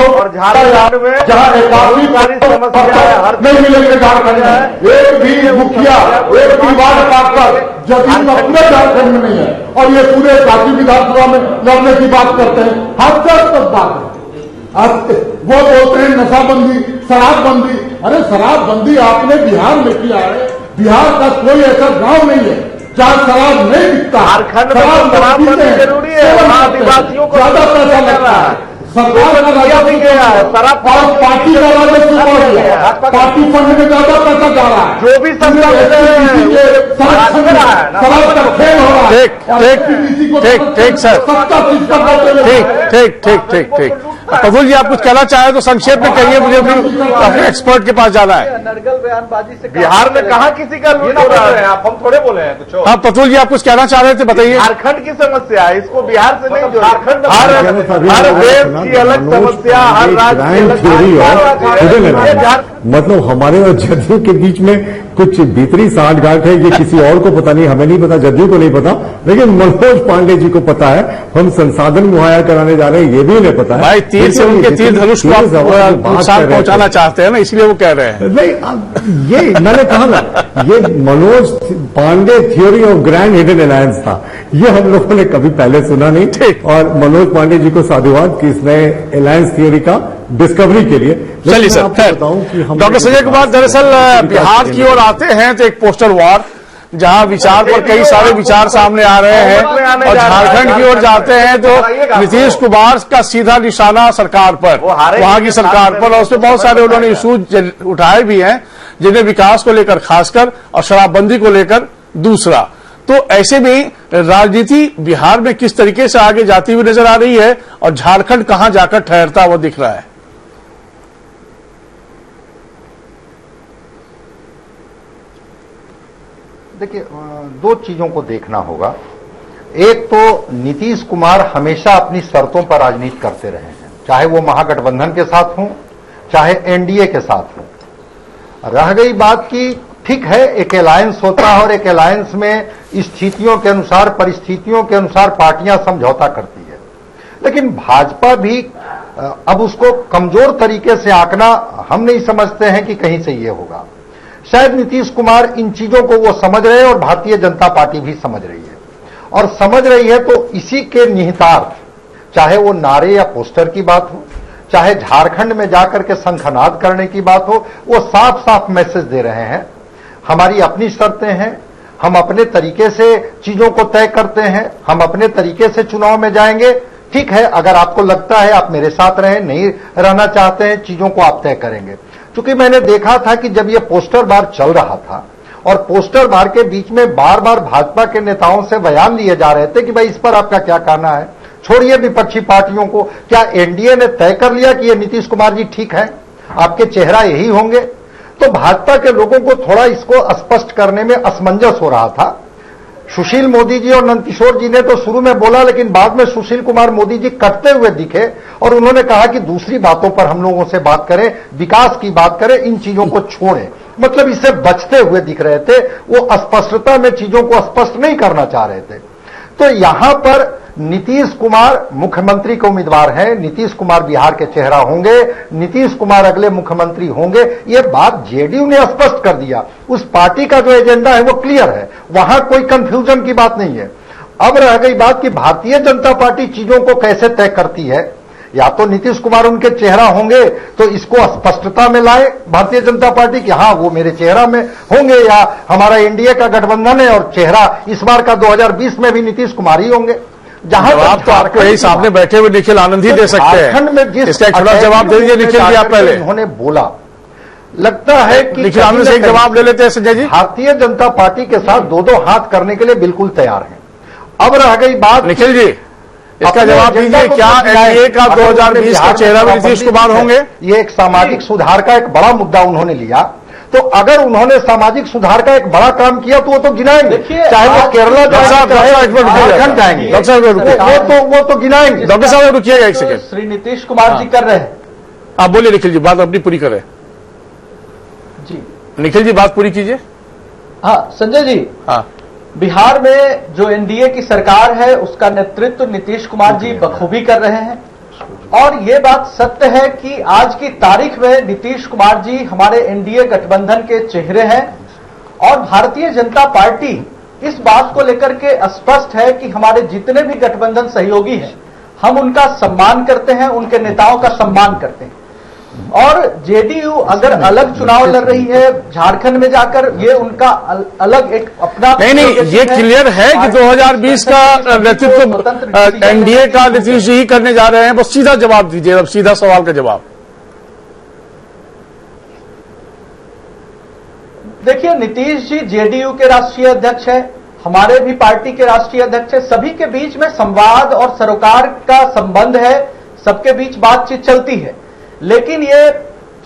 और झारखंड में जहां 81 नहीं मिलेंगे झारखंड में, एक भी मुखिया, एक भी वार्ड पार्षद जदयू अपने झारखंड में नहीं है, और ये पूरे काशी विधानसभा में लड़ने की बात करते हैं। हास्यास्पद बात है। वो बोलते हैं नशाबंदी, शराबबंदी। अरे शराबबंदी आपने बिहार में किया है। बिहार का कोई ऐसा गांव नहीं है जहां शराब नहीं बिकता। झारखंड में शराबबंदी जरूरी है, आदिवासियों को ज्यादा पैसा लगता है। सरकार का राजस्व भी गया है, शराब पार्टी का राजस्व बढ़ गया, पार्टी फंड में ज्यादा पैसा जा रहा है। जो भी संस्था शराब का खेल हो रहा है। ठीक सर, ठीक। प्रफुल्ल जी, आप कुछ कहना चाहे तो संक्षेप में कहिए, मुझे भी अपने एक्सपर्ट के पास जाना है। नरगल बयानबाजी से बिहार में कहाँ किसी का लूट हो रहा है? आप हम थोड़े बोले हैं कुछ। हाँ प्रफुल्ल जी, आप कुछ कहना चाह रहे थे, बताइए। झारखंड की समस्या है, इसको बिहार से नहीं जोड़िए। झारखंड हर देश की अलग समस्या, हर राज्य की अलग। मतलब हमारे और जदयू के बीच में कुछ भीतरी साठगांठ है, ये किसी और को पता नहीं, हमें नहीं पता, जदयू को नहीं पता, लेकिन मनोज पांडे जी को पता है। हम संसाधन मुहैया कराने जा रहे हैं, ये भी उन्हें पता है। भाई तीर से उनके तीर धनुष को नुकसान पहुंचाना चाहते हैं ना, इसलिए वो कह रहे हैं। नहीं, ये मैंने कहा ना, ये Manoj Pandey theory of grand hidden alliance था, ये हम लोगों ने कभी पहले सुना नहीं। और मनोज पांडे जी को साधुवाद कि इसने अलायंस थ्योरी का डिस्कवरी के लिए। चलिए सर, डॉक्टर संजय कुमार, दरअसल बिहार की ओर आते हैं तो एक पोस्टर वार, जहां विचार पर कई सारे विचार सामने आ रहे हैं, और झारखंड की ओर जाते हैं तो नीतीश कुमार का सीधा निशाना सरकार पर, वहां की सरकार पर, और उसमें बहुत सारे उन्होंने इशूज उठाए भी हैं, जिन्हें विकास को लेकर खासकर और शराबबंदी को लेकर दूसरा। तो ऐसे में राजनीति बिहार में किस तरीके से आगे जाती हुई नजर आ रही है, और झारखंड कहां जाकर ठहरता हुआ दिख रहा है? देखिए, दो चीजों को देखना होगा। एक तो नीतीश कुमार हमेशा अपनी शर्तों पर राजनीति करते रहे हैं, चाहे वो महागठबंधन के साथ हों, चाहे एनडीए के साथ हों। रह गई बात की, ठीक है, एक अलायंस होता है और एक अलायंस में स्थितियों के अनुसार, परिस्थितियों के अनुसार पार्टियां समझौता करती है, लेकिन भाजपा भी अब उसको कमजोर तरीके से आंकना हम नहीं समझते हैं कि कहीं से ये होगा। शायद नीतीश कुमार इन चीजों को वो समझ रहे हैं और भारतीय जनता पार्टी भी समझ रही है, और समझ रही है तो इसी के निहितार्थ, चाहे वो नारे या पोस्टर की बात हो, चाहे झारखंड में जाकर के शंखनाद करने की बात हो, वो साफ साफ मैसेज दे रहे हैं। हमारी अपनी शर्तें हैं, हम अपने तरीके से चीजों को तय करते हैं, हम अपने तरीके से चुनाव में जाएंगे। ठीक है, अगर आपको लगता है आप मेरे साथ रहें, नहीं रहना चाहते हैं, चीजों को आप तय करेंगे। क्योंकि मैंने देखा था कि जब ये पोस्टर बार चल रहा था और पोस्टर बार के बीच में बार बार भाजपा के नेताओं से बयान लिए जा रहे थे कि भाई इस पर आपका क्या कहना है, छोड़िए विपक्षी पार्टियों को, क्या एनडीए ने तय कर लिया कि ये नीतीश कुमार जी ठीक है, आपके चेहरा यही होंगे? तो भाजपा के लोगों को थोड़ा इसको स्पष्ट करने में असमंजस हो रहा था। सुशील मोदी जी और नंदकिशोर जी ने तो शुरू में बोला, लेकिन बाद में सुशील कुमार मोदी जी कटते हुए दिखे और उन्होंने कहा कि दूसरी बातों पर हम लोगों से बात करें, विकास की बात करें, इन चीजों को छोड़ें। मतलब इससे बचते हुए दिख रहे थे, वो अस्पष्टता में चीजों को स्पष्ट नहीं करना चाह रहे थे। तो यहां पर नीतीश कुमार मुख्यमंत्री के उम्मीदवार हैं, नीतीश कुमार बिहार के चेहरा होंगे, नीतीश कुमार अगले मुख्यमंत्री होंगे, ये बात जेडीयू ने स्पष्ट कर दिया। उस पार्टी का जो एजेंडा है वो क्लियर है, वहां कोई कंफ्यूजन की बात नहीं है। अब रह गई बात कि भारतीय जनता पार्टी चीजों को कैसे तय करती है। या तो नीतीश कुमार उनके चेहरा होंगे तो इसको स्पष्टता में लाए भारतीय जनता पार्टी कि हाँ वो मेरे चेहरा में होंगे, या हमारा एनडीए का गठबंधन है और चेहरा इस बार का 2020 में भी नीतीश कुमार ही होंगे। जहां जवाब तो आपको यही सामने बैठे हुए निखिल आनंद ही दे सकते हैं। झारखंड में जिस इसका एक थोड़ा जवाब दे दीजिए निखिल जी आप पहले। उन्होंने बोला लगता है कि निखिल आनंद से एक जवाब ले लेते हैं संजय जी। भारतीय जनता पार्टी के साथ दो दो हाथ करने के लिए बिल्कुल तैयार हैं। अब रह गई बात, निखिल जी इसका जवाब दीजिए, क्या एनडीए का 2020 का चेहरा भी नीतीश कुमार होंगे? ये एक सामाजिक सुधार का एक बड़ा मुद्दा उन्होंने लिया, तो अगर उन्होंने सामाजिक सुधार का एक बड़ा काम किया तो वो तो गिनाएंगे, चाहे वो केरला झारखंड जाएंगे, वो तो गिनाएंगे। डॉक्टर साहब रुकिएगा एक सेकंड। श्री नीतीश कुमार जी कर रहे हैं। आप बोलिए निखिल जी, बात अपनी पूरी करें जी। निखिल जी बात पूरी कीजिए। हाँ संजय जी, हाँ, बिहार में जो एनडीए की सरकार है उसका नेतृत्व नीतीश कुमार जी बखूबी कर रहे हैं, और ये बात सत्य है कि आज की तारीख में नीतीश कुमार जी हमारे एनडीए गठबंधन के चेहरे हैं, और भारतीय जनता पार्टी इस बात को लेकर के स्पष्ट है कि हमारे जितने भी गठबंधन सहयोगी हैं हम उनका सम्मान करते हैं, उनके नेताओं का सम्मान करते हैं। और जेडीयू अगर अलग चुनाव लड़ रही है झारखंड में जाकर, ये उनका अलग एक अपना नहीं ये क्लियर है कि 2020 का नेतृत्व एनडीए का नीतीश जी ही करने जा रहे हैं। बस सीधा जवाब दीजिए, अब सीधा सवाल का जवाब। देखिए, नीतीश जी जेडीयू के राष्ट्रीय अध्यक्ष है, हमारे भी पार्टी के राष्ट्रीय अध्यक्ष है, सभी के बीच में संवाद और सरोकार का संबंध है, सबके बीच बातचीत चलती है। लेकिन ये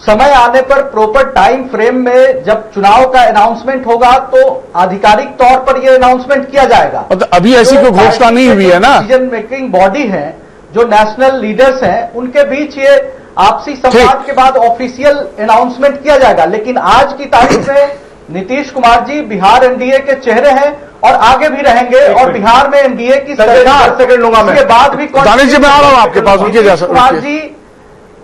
समय आने पर प्रॉपर टाइम फ्रेम में जब चुनाव का अनाउंसमेंट होगा तो आधिकारिक तौर पर यह अनाउंसमेंट किया जाएगा। तो अभी ऐसी कोई घोषणा नहीं हुई है ना। डिसीजन मेकिंग बॉडी है, जो नेशनल लीडर्स हैं, उनके बीच ये आपसी संवाद के बाद ऑफिशियल अनाउंसमेंट किया जाएगा। लेकिन आज की तारीख में नीतीश कुमार जी बिहार एनडीए के चेहरे हैं और आगे भी रहेंगे, और बिहार में एनडीए की सरकार के बाद भी दानिश जी मैं आ रहा हूं आपके पास, नीतीश कुमार जी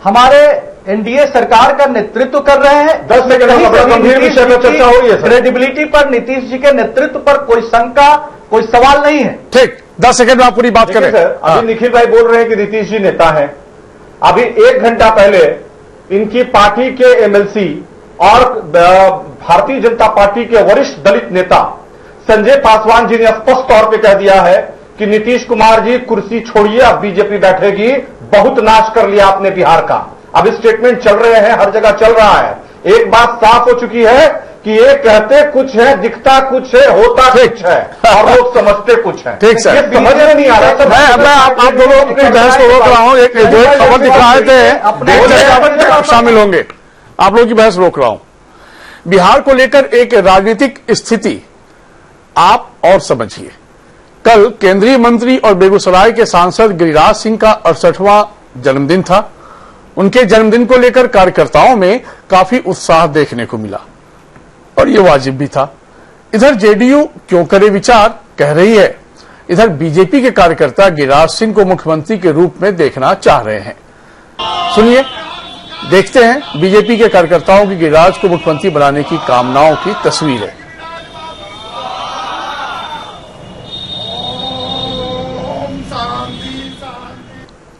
हमारे एनडीए सरकार का नेतृत्व कर रहे हैं। 10 सेकंड गंभीर विषय में चर्चा हो रही है। क्रेडिबिलिटी पर नीतीश जी के नेतृत्व पर कोई शंका, कोई सवाल नहीं है। ठीक, 10 सेकंड में आप पूरी बात करें। सर, अभी निखिल भाई बोल रहे हैं कि नीतीश जी नेता हैं। अभी 1 घंटा पहले इनकी पार्टी के एमएलसी और भारतीय जनता पार्टी के वरिष्ठ दलित नेता संजय पासवान जी ने स्पष्ट तौर पर कह दिया है कि नीतीश कुमार जी कुर्सी छोड़िए, अब बीजेपी बैठेगी, बहुत नाश कर लिया आपने बिहार का। अब स्टेटमेंट चल रहे हैं, हर जगह चल रहा है। एक बात साफ हो चुकी है कि ये कहते कुछ है, दिखता कुछ है, होता कुछ है, और लोग समझते कुछ है। ठीक सर, ये समझ में नहीं आ रहा। मैं आप दोनों की बहस को रोक रहा हूं। एक खबर दिखाए थे, आप शामिल होंगे, आप लोगों की बहस रोक रहा हूं। बिहार को लेकर एक राजनीतिक स्थिति आप और समझिए। कल केंद्रीय मंत्री और बेगूसराय के सांसद गिरिराज सिंह का 68वां जन्मदिन था। उनके जन्मदिन को लेकर कार्यकर्ताओं में काफी उत्साह देखने को मिला, और ये वाजिब भी था। इधर जेडीयू क्यों करे विचार कह रही है, इधर बीजेपी के कार्यकर्ता गिरिराज सिंह को मुख्यमंत्री के रूप में देखना चाह रहे हैं। सुनिए, देखते हैं बीजेपी के कार्यकर्ताओं की गिरिराज को मुख्यमंत्री बनाने की कामनाओं की तस्वीरें।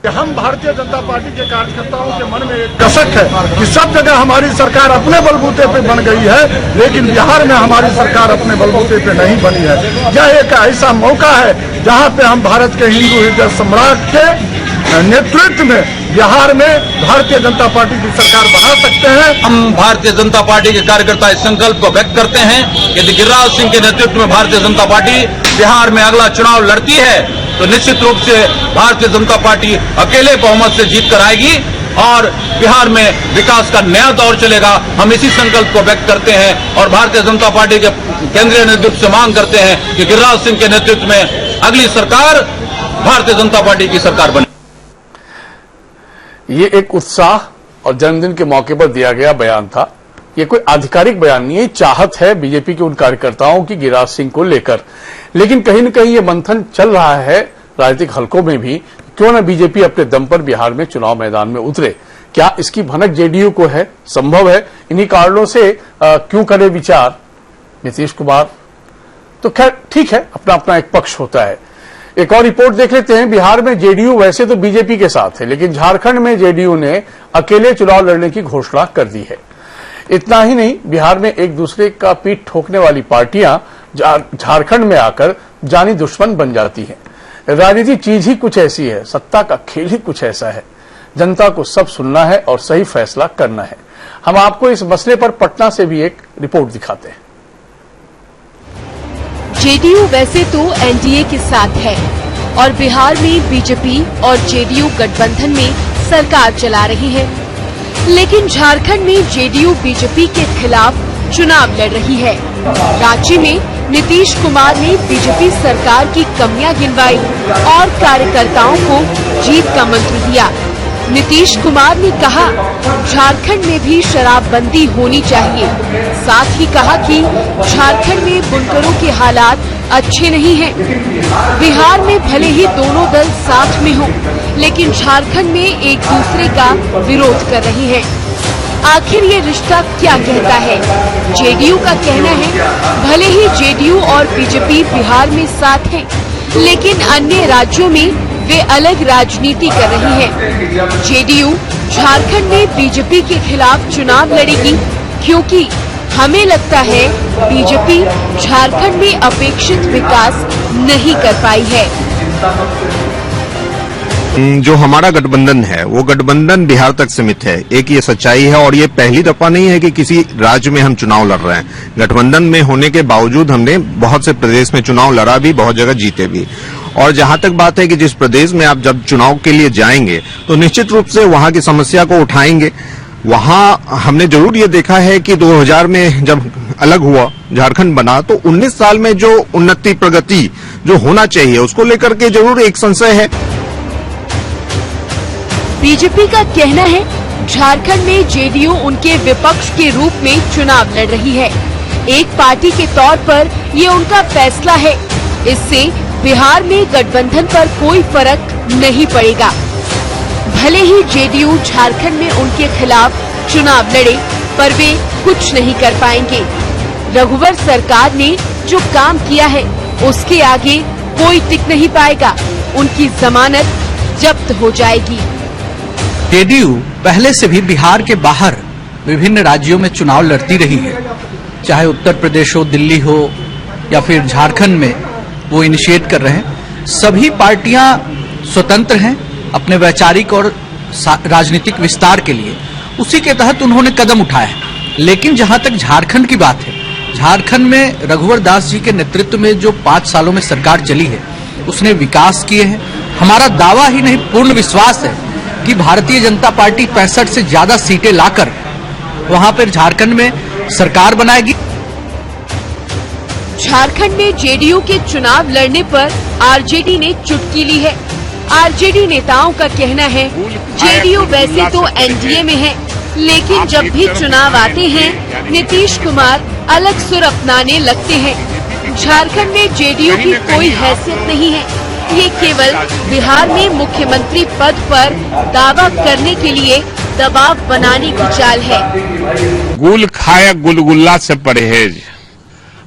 हम भारतीय जनता पार्टी के कार्यकर्ताओं के मन में एक कसक है कि सब जगह हमारी सरकार अपने बलबूते पे बन गई है, लेकिन बिहार में हमारी सरकार अपने बलबूते पे नहीं बनी है। यह एक ऐसा मौका है जहां पे हम भारत के हिंदू हृदय सम्राट के नेतृत्व में बिहार में भारतीय जनता पार्टी की सरकार बना सकते हैं। हम भारतीय जनता पार्टी के कार्यकर्ता इस संकल्प को व्यक्त करते हैं कि यदि गिरिराज सिंह के नेतृत्व में भारतीय जनता पार्टी बिहार में अगला चुनाव लड़ती है तो निश्चित रूप से भारतीय जनता पार्टी अकेले बहुमत से जीत कर आएगी और बिहार में विकास का नया दौर चलेगा। हम इसी संकल्प को व्यक्त करते हैं और भारतीय जनता पार्टी के केंद्रीय नेतृत्व से मांग करते हैं कि गिरिराज सिंह के नेतृत्व में अगली सरकार भारतीय जनता पार्टी की सरकार बने। ये एक उत्साह और जन्मदिन के मौके पर दिया गया बयान था। ये कोई आधिकारिक बयान नहीं है, चाहत है बीजेपी के उन कार्यकर्ताओं की गिरिराज सिंह को लेकर। लेकिन कहीं न कहीं ये मंथन चल रहा है राजनीतिक हलकों में भी, क्यों न बीजेपी अपने दम पर बिहार में चुनाव मैदान में उतरे। क्या इसकी भनक जेडीयू को है? संभव है। इन्हीं कारणों से क्यों करे विचार नीतीश कुमार, तो खैर ठीक है, अपना अपना एक पक्ष होता है। एक और रिपोर्ट देख लेते हैं। बिहार में जेडीयू वैसे तो बीजेपी के साथ है, लेकिन झारखंड में जेडीयू ने अकेले चुनाव लड़ने की घोषणा कर दी है। इतना ही नहीं, बिहार में एक दूसरे का पीठ ठोकने वाली पार्टियां झारखंड में आकर जानी दुश्मन बन जाती हैं। राजनीति चीज ही कुछ ऐसी है, सत्ता का खेल ही कुछ ऐसा है। जनता को सब सुनना है और सही फैसला करना है। हम आपको इस मसले पर पटना से भी एक रिपोर्ट दिखाते हैं। जेडीयू वैसे तो एनडीए के साथ है और बिहार में बीजेपी और जेडीयू गठबंधन में सरकार चला रही है, लेकिन झारखंड में जेडीयू बीजेपी के खिलाफ चुनाव लड़ रही है। रांची में नीतीश कुमार ने बीजेपी सरकार की कमियां गिनवाई और कार्यकर्ताओं को जीत का मंत्र दिया। नीतीश कुमार ने कहा झारखंड में भी शराबबंदी होनी चाहिए। साथ ही कहा कि झारखंड में बुनकरों के हालात अच्छे नहीं हैं। बिहार में भले ही दोनों दल साथ में हों, लेकिन झारखंड में एक दूसरे का विरोध कर रहे हैं। आखिर ये रिश्ता क्या कहता है? जेडीयू का कहना है भले ही जेडीयू और बीजेपी बिहार में साथ हैं, लेकिन अन्य राज्यों में वे अलग राजनीति कर रही है। जेडीयू झारखंड में बीजेपी के खिलाफ चुनाव लड़ेगी क्योंकि हमें लगता है बीजेपी झारखंड में अपेक्षित विकास नहीं कर पाई है। जो हमारा गठबंधन है वो गठबंधन बिहार तक सीमित है, एक ये सच्चाई है। और ये पहली दफा नहीं है कि किसी राज्य में हम चुनाव लड़ रहे हैं। गठबंधन में होने के बावजूद हमने बहुत से प्रदेश में चुनाव लड़ा भी, बहुत जगह जीते भी। और जहां तक बात है कि जिस प्रदेश में आप जब चुनाव के लिए जाएंगे तो निश्चित रूप से वहां की समस्या को उठाएंगे। वहां हमने जरूर ये देखा है कि 2000 में जब अलग हुआ, झारखंड बना, तो 19 साल में जो उन्नति प्रगति जो होना चाहिए उसको लेकर के जरूर एक संशय है। बीजेपी का कहना है झारखंड में जेडीयू उनके विपक्ष के रूप में चुनाव लड़ रही है। एक पार्टी के तौर पर ये उनका फैसला है। इससे बिहार में गठबंधन पर कोई फर्क नहीं पड़ेगा। भले ही जेडीयू झारखंड में उनके खिलाफ चुनाव लड़े, पर वे कुछ नहीं कर पाएंगे। रघुवर सरकार ने जो काम किया है उसके आगे कोई टिक नहीं पाएगा। उनकी जमानत जब्त हो जाएगी। जेडीयू पहले से भी बिहार के बाहर विभिन्न राज्यों में चुनाव लड़ती रही है, चाहे उत्तर प्रदेश हो, दिल्ली हो या फिर झारखंड में वो इनिशिएट कर रहे हैं। सभी पार्टियां स्वतंत्र हैं अपने वैचारिक और राजनीतिक विस्तार के लिए। उसी के तहत उन्होंने कदम उठाया है। लेकिन जहां तक झारखंड की बात है, झारखंड में रघुवर दास जी के नेतृत्व में जो 5 सालों में सरकार चली है उसने विकास किए हैं। हमारा दावा ही नहीं, पूर्ण विश्वास है कि भारतीय जनता पार्टी 65 से ज्यादा सीटें लाकर वहां पर झारखंड में सरकार बनाएगी। झारखंड में जेडीयू के चुनाव लड़ने पर आरजेडी ने चुटकी ली है। आरजेडी नेताओं का कहना है जेडीयू वैसे तो एनडीए में है, लेकिन जब भी चुनाव आते हैं नीतीश कुमार अलग सुर अपनाने लगते हैं। झारखंड में जेडीयू की कोई हैसियत नहीं है। ये केवल बिहार में मुख्यमंत्री पद पर दावा करने के लिए दबाव बनाने की चाल है। गुल खाया गुलगुल्ला से परहेज।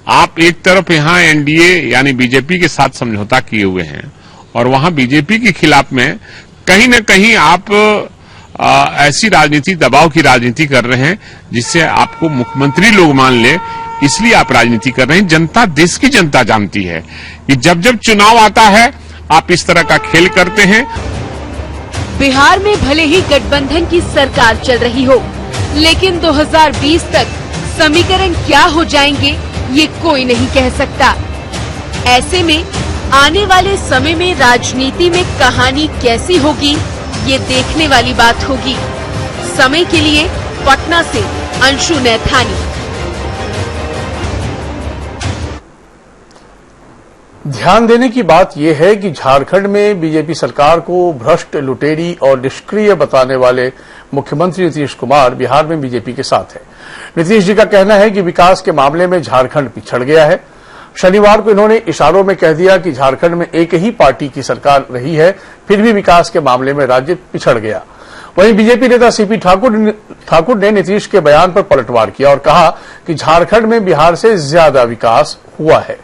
आप एक तरफ यहाँ एनडीए यानी बीजेपी के साथ समझौता किए हुए हैं और वहां बीजेपी के खिलाफ में कहीं न कहीं आप ऐसी राजनीति, दबाव की राजनीति कर रहे हैं जिससे आपको मुख्यमंत्री लोग मान ले, इसलिए आप राजनीति कर रहे हैं। जनता, देश की जनता जानती है कि जब जब चुनाव आता है आप इस तरह का खेल करते हैं। बिहार में भले ही गठबंधन की सरकार चल रही हो, लेकिन 2020 तक समीकरण क्या हो जाएंगे ये कोई नहीं कह सकता। ऐसे में आने वाले समय में राजनीति में कहानी कैसी होगी ये देखने वाली बात होगी। समय के लिए पटना से अंशु नैथानी। ध्यान देने की बात यह है कि झारखंड में बीजेपी सरकार को भ्रष्ट, लुटेरी और निष्क्रिय बताने वाले मुख्यमंत्री नीतीश कुमार बिहार में बीजेपी के साथ है। नीतीश जी का कहना है कि विकास के मामले में झारखंड पिछड़ गया है। शनिवार को इन्होंने इशारों में कह दिया कि झारखंड में एक ही पार्टी की सरकार रही है, फिर भी विकास के मामले में राज्य पिछड़ गया। वहीं बीजेपी नेता सीपी ठाकुर ने नीतीश के बयान पर पलटवार किया और कहा कि झारखंड में बिहार से ज्यादा विकास हुआ है।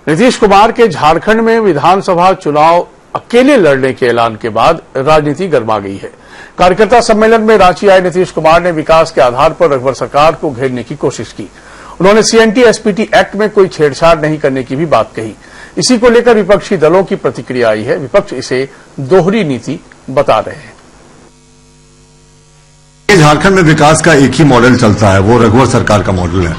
नीतीश कुमार के झारखंड में विधानसभा चुनाव अकेले लड़ने के ऐलान के बाद राजनीति गर्मा गई है। कार्यकर्ता सम्मेलन में रांची आए नीतीश कुमार ने विकास के आधार पर रघुवर सरकार को घेरने की कोशिश की। उन्होंने सीएनटी एसपीटी एक्ट में कोई छेड़छाड़ नहीं करने की भी बात कही। इसी को लेकर विपक्षी दलों की प्रतिक्रिया आई है। विपक्ष इसे दोहरी नीति बता रहे हैं। झारखंड में विकास का एक ही मॉडल चलता है, वो रघुवर सरकार का मॉडल है,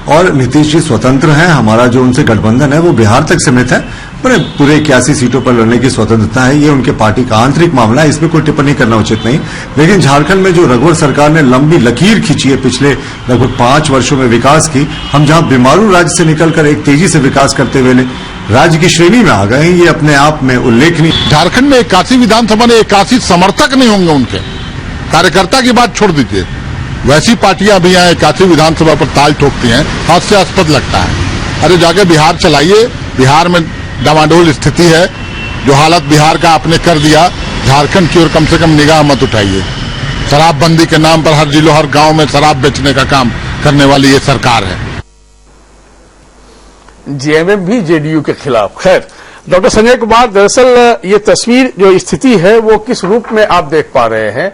और नीतीश जी स्वतंत्र हैं। हमारा जो उनसे गठबंधन है वो बिहार तक सीमित है, पर पूरे 81 सीटों पर लड़ने की स्वतंत्रता है। ये उनके पार्टी का आंतरिक मामला है, इसमें कोई टिप्पणी करना उचित नहीं। लेकिन झारखंड में जो रघुवर सरकार ने लंबी लकीर खींची है पिछले लगभग 5 वर्षों में विकास की, हम जहां बीमारू राज्य से निकलकर एक तेजी से विकास करते हुए राज्य की श्रेणी में आ गए, ये अपने आप में उल्लेखनीय। झारखंड में 81 विधानसभा ने 81 समर्थक नहीं होंगे, उनके कार्यकर्ता की बात छोड़ दीजिए। वैसी पार्टियां भी यहाँ 81 विधानसभा पर ताल ठोकती हैं, हास्यास्पद लगता है। अरे जाके बिहार चलाइए, बिहार में डामाडोल स्थिति है। जो हालत बिहार का आपने कर दिया, झारखंड की ओर कम से कम निगाह मत उठाइए। शराबबंदी के नाम पर हर जिलों हर गांव में शराब बेचने का काम करने वाली ये सरकार है। जेएमएम भी जेडीयू के खिलाफ। खैर, डॉक्टर संजय कुमार, दरअसल ये तस्वीर जो स्थिति है वो किस रूप में आप देख पा रहे हैं?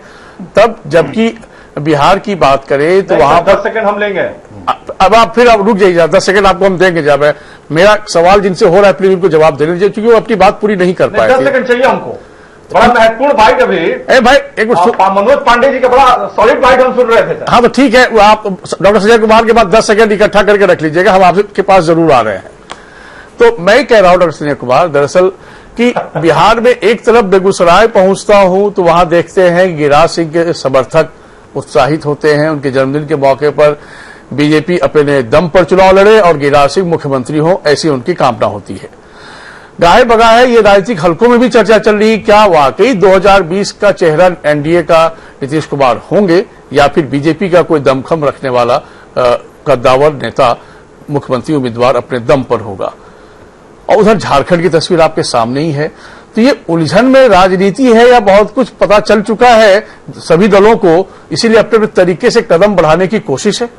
तब जबकि बिहार की बात करें तो वहां 10 सेकंड हम लेंगे। अब आप फिर रुक जाइए, 10 सेकंड आपको हम देंगे। जब मेरा सवाल जिनसे हो रहा है प्लीज उनको जवाब देने दीजिए, क्योंकि वो अपनी बात पूरी नहीं कर पाए। 10 सेकंड चाहिए हमको, बड़ा महत्वपूर्ण बाइट। अभी भाई एक मिनट, मनोज पांडे जी का बड़ा सॉलिड बाइट हम सुन रहे थे। हाँ तो ठीक है, आप डॉक्टर संजय कुमार के बाद 10 सेकंड इकट्ठा करके रख लीजिएगा, हम आपके पास जरूर आ रहे हैं। तो मैं कह रहा हूं डॉक्टर संजय कुमार, दरअसल कि बिहार में एक तरफ बेगूसराय पहुंचता हूं तो वहां देखते हैं गिरिराज सिंह के समर्थक उत्साहित होते हैं। उनके जन्मदिन के मौके पर बीजेपी अपने दम पर चुनाव लड़े और गिरिराज सिंह मुख्यमंत्री हो, ऐसी उनकी कामना होती है। गाहे बगा है, ये राजनीतिक हलकों में भी चर्चा चल रही, क्या वाकई 2020 का चेहरा एनडीए का नीतीश कुमार होंगे या फिर बीजेपी का कोई दमखम रखने वाला कद्दावर नेता मुख्यमंत्री उम्मीदवार अपने दम पर होगा। और उधर झारखंड की तस्वीर आपके सामने ही है। तो ये उलझन में राजनीति है या बहुत कुछ पता चल चुका है सभी दलों को, इसीलिए अपने अपने तरीके से कदम बढ़ाने की कोशिश है?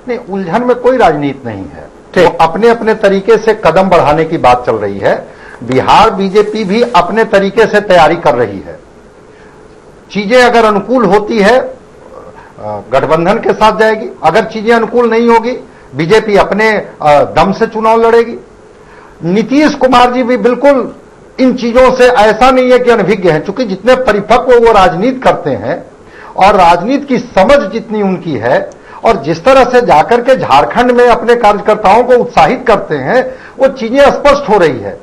नहीं, उलझन में कोई राजनीति नहीं है। तो अपने अपने तरीके से कदम बढ़ाने की बात चल रही है। बिहार बीजेपी भी अपने तरीके से तैयारी कर रही है। चीजें अगर अनुकूल होती है गठबंधन के साथ जाएगी, अगर चीजें अनुकूल नहीं होगी बीजेपी अपने दम से चुनाव लड़ेगी। नीतीश कुमार जी भी बिल्कुल इन चीजों से ऐसा नहीं है कि अनभिज्ञ हैं, चूंकि जितने परिपक्व वो राजनीति करते हैं और राजनीति की समझ जितनी उनकी है और जिस तरह से जाकर के झारखंड में अपने कार्यकर्ताओं को उत्साहित करते हैं, वो चीजें स्पष्ट हो रही है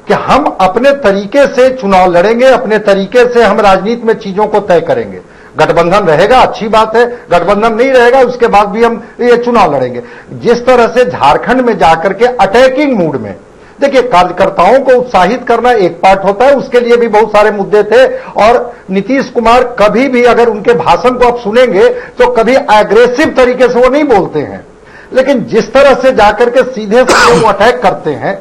कि हम अपने तरीके से चुनाव लड़ेंगे, अपने तरीके से हम राजनीति में चीजों को तय करेंगे। गठबंधन रहेगा, अच्छी बात है। गठबंधन नहीं रहेगा, उसके बाद भी हम ये चुनाव लड़ेंगे। जिस तरह से झारखंड में जाकर के अटैकिंग मूड में, देखिए, कार्यकर्ताओं को उत्साहित करना एक पार्ट होता है, उसके लिए भी बहुत सारे मुद्दे थे। और नीतीश कुमार कभी भी, अगर उनके भाषण को आप सुनेंगे तो कभी एग्रेसिव तरीके से वो नहीं बोलते हैं, लेकिन जिस तरह से जाकर के सीधे सीधे वो अटैक करते हैं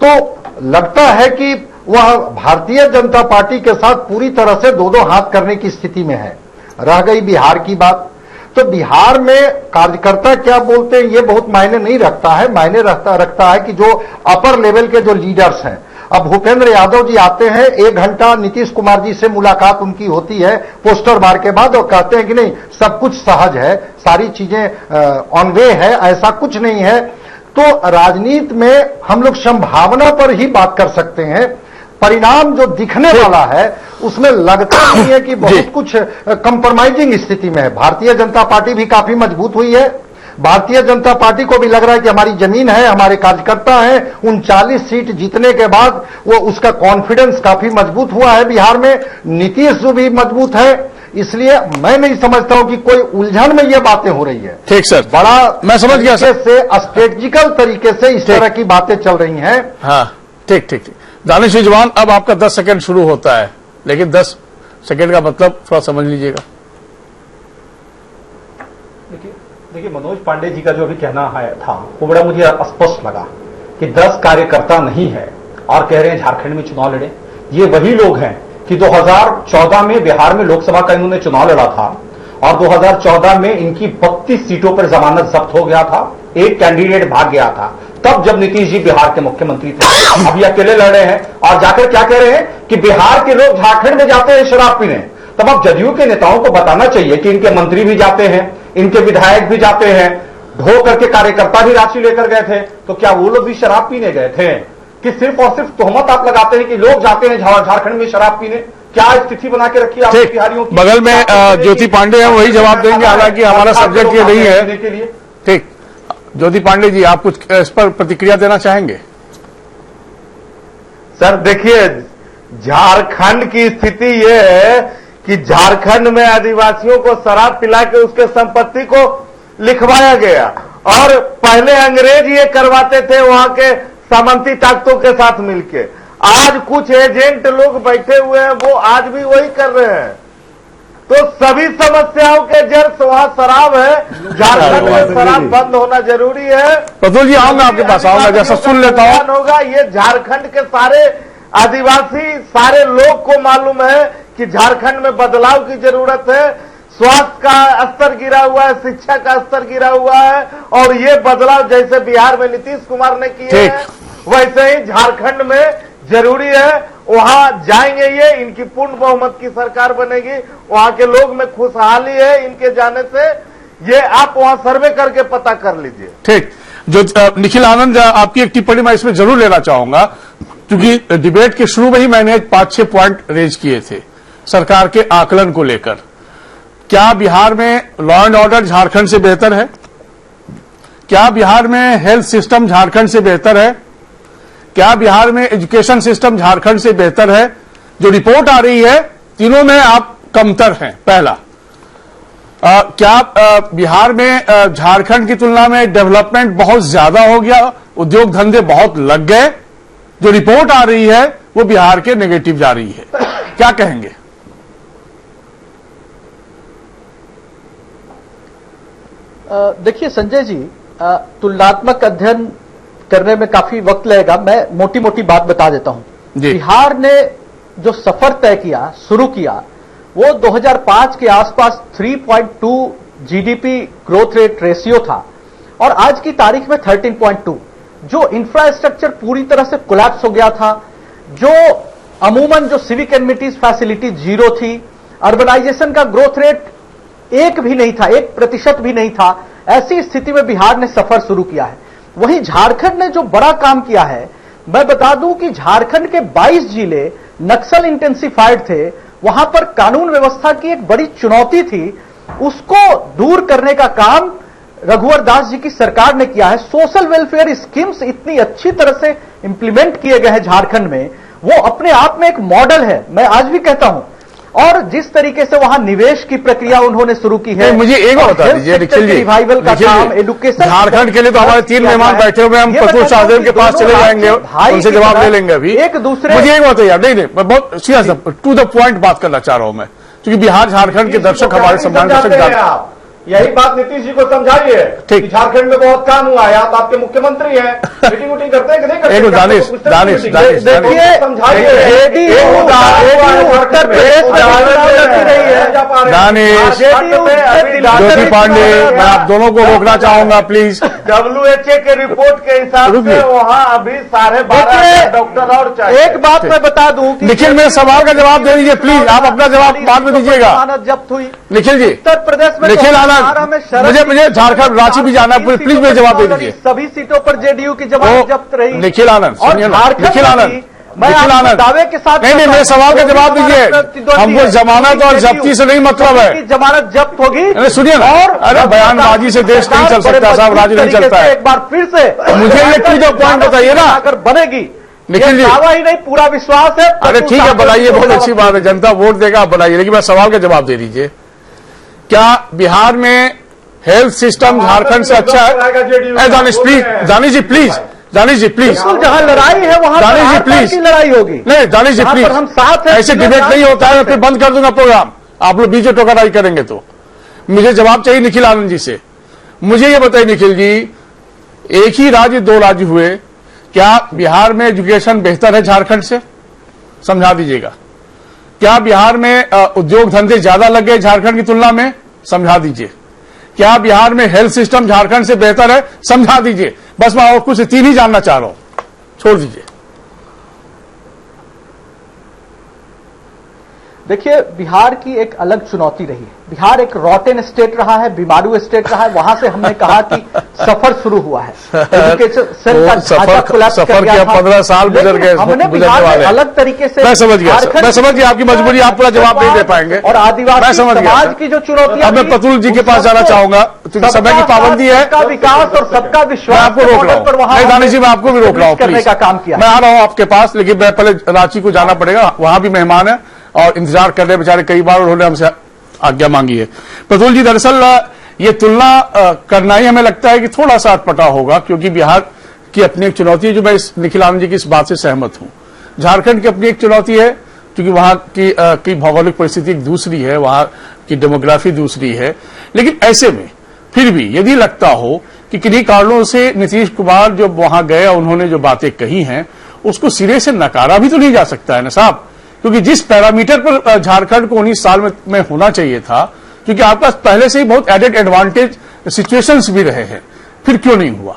तो लगता है कि वह भारतीय जनता पार्टी के साथ पूरी तरह से दो हाथ करने की स्थिति में है। रह गई बिहार की बात, तो बिहार में कार्यकर्ता क्या बोलते हैं ये बहुत मायने नहीं रखता है। मायने रखता है कि जो अपर लेवल के जो लीडर्स हैं, अब भूपेंद्र यादव जी आते हैं, 1 घंटा नीतीश कुमार जी से मुलाकात उनकी होती है पोस्टर मार के बाद, और कहते हैं कि नहीं सब कुछ सहज है, सारी चीजें ऑन वे है, ऐसा कुछ नहीं है। तो राजनीति में हम लोग संभावना पर ही बात कर सकते हैं। परिणाम जो दिखने वाला है उसमें लगता नहीं है कि बहुत कुछ कंप्रोमाइजिंग स्थिति में है। भारतीय जनता पार्टी भी काफी मजबूत हुई है। भारतीय जनता पार्टी को भी लग रहा है कि हमारी जमीन है, हमारे कार्यकर्ता हैं। 39 सीट जीतने के बाद वो उसका कॉन्फिडेंस काफी मजबूत हुआ है बिहार में। नीतीश जो भी मजबूत है, इसलिए मैं नहीं समझता हूं कि कोई उलझन में ये बातें हो रही है। ठीक सर, बड़ा मैं समझ गया सर, से स्ट्रेटेजिकल तरीके से इस तरह की बातें चल रही हैं। हाँ, ठीक ठीक ठीक। दानिश रिजवान, अब आपका 10 सेकंड शुरू होता है, लेकिन 10 सेकंड का मतलब थोड़ा समझ लीजिएगा। देखिए, मनोज पांडे जी का जो अभी कहना था वो बड़ा मुझे स्पष्ट लगा कि 10 कार्यकर्ता नहीं है और कह रहे हैं झारखंड में चुनाव लड़े। ये वही लोग हैं कि 2014 में बिहार में लोकसभा का इन्होंने चुनाव लड़ा था और 2014 में इनकी 32 सीटों पर जमानत जब्त हो गया था, एक कैंडिडेट भाग गया था। तब जब नीतीश जी बिहार के मुख्यमंत्री थे, अभी अकेले लड़ रहे हैं और जाकर क्या कह रहे हैं कि बिहार के लोग झारखंड में जाते हैं शराब पीने। तब अब जदयू के नेताओं को बताना चाहिए कि इनके मंत्री भी जाते हैं, इनके विधायक भी जाते हैं, ढो करके कार्यकर्ता भी राशि लेकर गए थे, तो क्या वो लोग भी शराब पीने गए थे? कि सिर्फ और सिर्फ तोहमत आप लगाते हैं कि लोग जाते हैं झारखंड में शराब पीने? क्या स्थिति बना के रखी है बिहारियों की? बगल में ज्योति पांडे हैं, वही जवाब देंगे, हालांकि हमारा सब्जेक्ट ये नहीं है। ठीक, ज्योति पांडे जी, आप कुछ इस पर प्रतिक्रिया देना चाहेंगे? सर देखिए, झारखंड की स्थिति ये है कि झारखंड में आदिवासियों को शराब पिला के उसके संपत्ति को लिखवाया गया, और पहले अंग्रेज ये करवाते थे वहां के सामंती ताकतों के साथ मिलके। आज कुछ एजेंट लोग बैठे हुए हैं, वो आज भी वही कर रहे हैं। तो सभी समस्याओं के जड़ वहां शराब है। झारखंड में शराब बंद होना जरूरी है। प्रतुल जी, आऊंगा आपके पास, आऊंगा, जैसा सुन लेता हूं। होगा ये झारखंड के सारे आदिवासी, सारे लोग को मालूम है कि झारखंड में बदलाव की जरूरत है। स्वास्थ्य का स्तर गिरा हुआ है, शिक्षा का स्तर गिरा हुआ है, और ये बदलाव जैसे बिहार में नीतीश कुमार ने किए हैं, वैसे ही झारखंड में जरूरी है। वहां जाएंगे ये, इनकी पूर्ण बहुमत की सरकार बनेगी, वहां के लोग में खुशहाली है इनके जाने से। ये आप वहां सर्वे करके पता कर लीजिए। ठीक, जो निखिल आनंद, आपकी एक टिप्पणी मैं इसमें जरूर लेना चाहूंगा, क्योंकि डिबेट के शुरू में ही मैंने 5-6 पॉइंट रेज किए थे सरकार के आकलन को लेकर। क्या बिहार में लॉ एंड ऑर्डर झारखंड से बेहतर है? क्या बिहार में हेल्थ सिस्टम झारखंड से बेहतर है? क्या बिहार में एजुकेशन सिस्टम झारखंड से बेहतर है? जो रिपोर्ट आ रही है, तीनों में आप कमतर हैं। पहला, क्या बिहार में झारखंड की तुलना में डेवलपमेंट बहुत ज्यादा हो गया, उद्योग धंधे बहुत लग गए? जो रिपोर्ट आ रही है वो बिहार के नेगेटिव जा रही है, क्या कहेंगे? देखिए संजय जी, तुलनात्मक अध्ययन करने में काफी वक्त लगेगा। मैं मोटी मोटी बात बता देता हूं। बिहार ने जो सफर तय किया, शुरू किया, वो 2005 के आसपास 3.2 जीडीपी ग्रोथ रेट रेशियो था, और आज की तारीख में 13.2। जो इंफ्रास्ट्रक्चर पूरी तरह से कोलैप्स हो गया था, जो अमूमन जो सिविक एमिनिटीज फैसिलिटी जीरो थी, अर्बनाइजेशन का ग्रोथ रेट 1 भी नहीं था, 1% भी नहीं था। ऐसी स्थिति में बिहार ने सफर शुरू किया है। वहीं झारखंड ने जो बड़ा काम किया है, मैं बता दूं कि झारखंड के 22 जिले नक्सल इंटेंसिफाइड थे, वहां पर कानून व्यवस्था की एक बड़ी चुनौती थी, उसको दूर करने का काम रघुवर दास जी की सरकार ने किया है। सोशल वेलफेयर स्कीम्स इतनी अच्छी तरह से इंप्लीमेंट किए गए हैं झारखंड में, वो अपने आप में एक मॉडल है, मैं आज भी कहता हूं। और जिस तरीके से वहां निवेश की प्रक्रिया उन्होंने शुरू की है, मुझे एक बात बता दीजिए निखिल जी, रिवाइवल का काम, एजुकेशन, झारखंड के लिए तो हमारे 3 मेहमान बैठे हुए, हम प्रतुल शाहदेव के पास चले जाएंगे, उनसे जवाब ले लेंगे अभी। एक दूसरे, मुझे एक बात है यार, नहीं मैं बहुत सीरियस टू द पॉइंट बात करना चाह रहा हूं मैं, क्योंकि बिहार झारखंड के दर्शक, हमारे सम्मान दर्शक जानते। यही बात नीतीश जी को समझाइए कि झारखंड में बहुत काम हुआ है, आप आपके मुख्यमंत्री हैं, मीटिंग वोटिंग करते हैं कि नहीं करते? दानिश देखिए, समझाइए, उत्तर प्रदेश दानिश, ज्योति पांडे, मैं आप दोनों को रोकना चाहूंगा प्लीज। WHO के रिपोर्ट के हिसाब से वहाँ अभी 12.5 डॉक्टर और चाहिए। एक बात मैं बता दूं कि निखिल, मेरे सवाल का जवाब दे दीजिए प्लीज, आप अपना जवाब बाद में दीजिएगा। जब्त हुई निखिल जी, उत्तर प्रदेश में, निखिल आनंद, मुझे झारखंड रांची भी जाना है, प्लीज मुझे जवाब दे दीजिए। सभी सीटों पर जेडीयू की जमानत जब्त रही। निखिल आनंद, निखिल आनंद, दावे के साथ नहीं, मेरे सवाल का जवाब दीजिए। हमको जमानत और जब्ती से नहीं मतलब है। जमानत जब्त होगी, सुनिए ना, अरे बयानबाजी से देश नहीं चल सकता साहब, राज्य नहीं चलता है। एक बार फिर से मुझे ये टू द पॉइंट बताइए ना, अगर बनेगी। निखिल जी, दावा ही नहीं, पूरा विश्वास है। अरे ठीक है, बनाइए, बहुत अच्छी बात है, जनता वोट देगा, आप बनाइए, लेकिन मैं सवाल का जवाब दे दीजिए। क्या बिहार में हेल्थ सिस्टम झारखंड से अच्छा है? Danish please, Danish ji please, Danish ji please, जहां लड़ाई है वहां दानिश जी प्लीज, लड़ाई होगी। नहीं दानिश जी प्लीज, हम साथ हैं, ऐसे डिबेट नहीं होता है, मैं फिर बंद कर दूंगा प्रोग्राम, आप लोग बीच में टोकाटाई करेंगे। तो मुझे जवाब चाहिए निखिल आनंद जी से। मुझे ये बताइए निखिल जी, एक ही राज्य, 2 राज्य हुए, क्या बिहार में एजुकेशन बेहतर है झारखंड से? समझा दीजिएगा। क्या बिहार में उद्योग धंधे ज्यादा लग गए झारखंड की तुलना में? समझा दीजिए। क्या बिहार में हेल्थ सिस्टम झारखंड से बेहतर है? समझा दीजिए। बस मैं और कुछ 3 ही जानना चाह रहा हूं, छोड़ दीजिए। देखिए, बिहार की एक अलग चुनौती रही है। बिहार एक रॉटेन स्टेट रहा है, बीमारू स्टेट रहा है। वहां से हमने कहा कि सफर शुरू हुआ है, एजुकेशन का ढांचा कोलैप्स कर गया था। 15 साल गुजर गए, हमने बिहार में अलग तरीके से, मैं समझ गया आपकी मजबूरी, आप पूरा जवाब नहीं दे पाएंगे और आदिवासी समाज की जो चुनौतियां, मैं प्रतुल जी के पास जाना चाहूंगा, क्योंकि समय की पाबंदी है। सबका विकास और सबका विश्वास, मैं आपको रोक रहा हूँ, नहीं दानिश जी, मैं आपको भी रोक रहा हूँ, करने का काम किया। मैं आ रहा हूँ आपके पास, लेकिन मैं पहले रांची को जाना पड़ेगा, वहां भी मेहमान है और इंतजार कर रहे बेचारे, कई बार उन्होंने हमसे आज्ञा मांगी है। प्रतुल जी, दरअसल ये तुलना करना ही हमें लगता है कि थोड़ा सा अटपटा होगा, क्योंकि बिहार की अपनी एक चुनौती है, जो मैं निखिल आनंद जी की इस बात से सहमत हूं। झारखंड की अपनी एक चुनौती है, क्योंकि वहां की भौगोलिक परिस्थिति दूसरी है, वहां की डेमोग्राफी दूसरी है। लेकिन ऐसे में फिर भी यदि लगता हो कि किन्हीं कारणों से नीतीश कुमार जब वहां गए, उन्होंने जो बातें कही हैं उसको सिरे से नकारा भी तो नहीं जा सकता है ना साहब, क्योंकि जिस पैरामीटर पर झारखंड को 19 साल में होना चाहिए था, क्योंकि आपके पास पहले से ही बहुत एडेड एडवांटेज सिचुएशंस भी रहे हैं, फिर क्यों नहीं हुआ?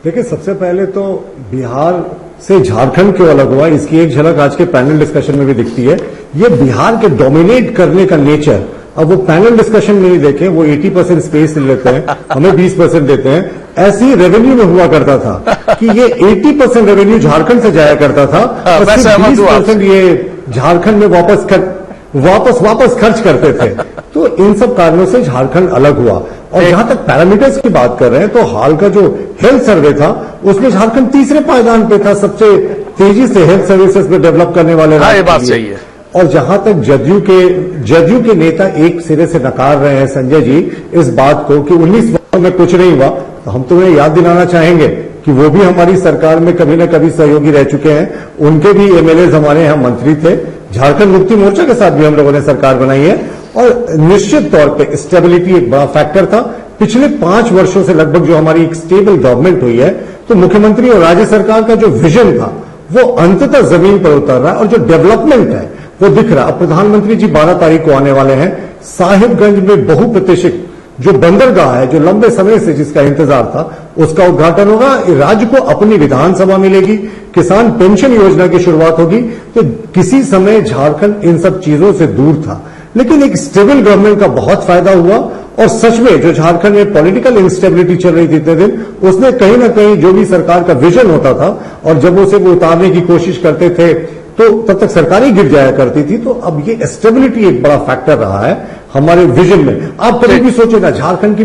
देखिए, सबसे पहले तो बिहार से झारखंड क्यों अलग हुआ, इसकी एक झलक आज के पैनल डिस्कशन में भी दिखती है। ये बिहार के डोमिनेट करने का नेचर, अब वो पैनल डिस्कशन में नहीं देखें, वो 80% स्पेस ले लेते हैं, हमें 20% देते हैं। ऐसे ही रेवेन्यू में हुआ करता था कि ये 80% रेवेन्यू झारखंड से जाया करता था और 20% ये झारखंड में वापस खर्च करते थे। तो इन सब कारणों से झारखंड अलग हुआ। और जहां तक पैरामीटर्स की बात कर रहे हैं, तो हाल का जो हेल्थ सर्वे था उसमें झारखंड तीसरे पायदान पे था, सबसे तेजी से हेल्थ सर्विसेज में डेवलप करने वाले। ये बात सही है। और जहां तक जदयू के नेता एक सिरे से नकार रहे हैं संजय जी इस बात को कि 19 वर्षों में कुछ नहीं हुआ, तो हम तुम्हें याद दिलाना चाहेंगे कि वो भी हमारी सरकार में कभी न कभी सहयोगी रह चुके हैं। उनके भी एमएलए हमारे यहाँ मंत्री थे। झारखंड मुक्ति मोर्चा के साथ भी हम लोगों ने सरकार बनाई है और निश्चित तौर पर स्टेबिलिटी एक बड़ा फैक्टर था। पिछले 5 वर्षों से लगभग जो हमारी एक स्टेबल गवर्नमेंट हुई है, तो मुख्यमंत्री और राज्य सरकार का जो विजन था वो अंततः जमीन पर उतर रहा है और जो डेवलपमेंट है वो दिख रहा। अब प्रधानमंत्री जी 12 तारीख को आने वाले हैं। साहिबगंज में बहुप्रतीक्षित जो बंदरगाह है, जो लंबे समय से जिसका इंतजार था, उसका उद्घाटन होगा। राज्य को अपनी विधानसभा मिलेगी, किसान पेंशन योजना की शुरुआत होगी। तो किसी समय झारखंड इन सब चीजों से दूर था, लेकिन एक स्टेबल गवर्नमेंट का बहुत फायदा हुआ। और सच में जो झारखंड में पॉलिटिकल इंस्टेबिलिटी चल रही थी इतने दिन, उसने कहीं ना कहीं जो भी सरकार का विजन होता था और जब उसे वो उतारने की कोशिश करते थे तो तब तक सरकार ही गिर जाया करती थी। तो अब ये स्टेबिलिटी एक बड़ा फैक्टर रहा है हमारे विजन में। आप कभी भी सोचे ना, झारखंड की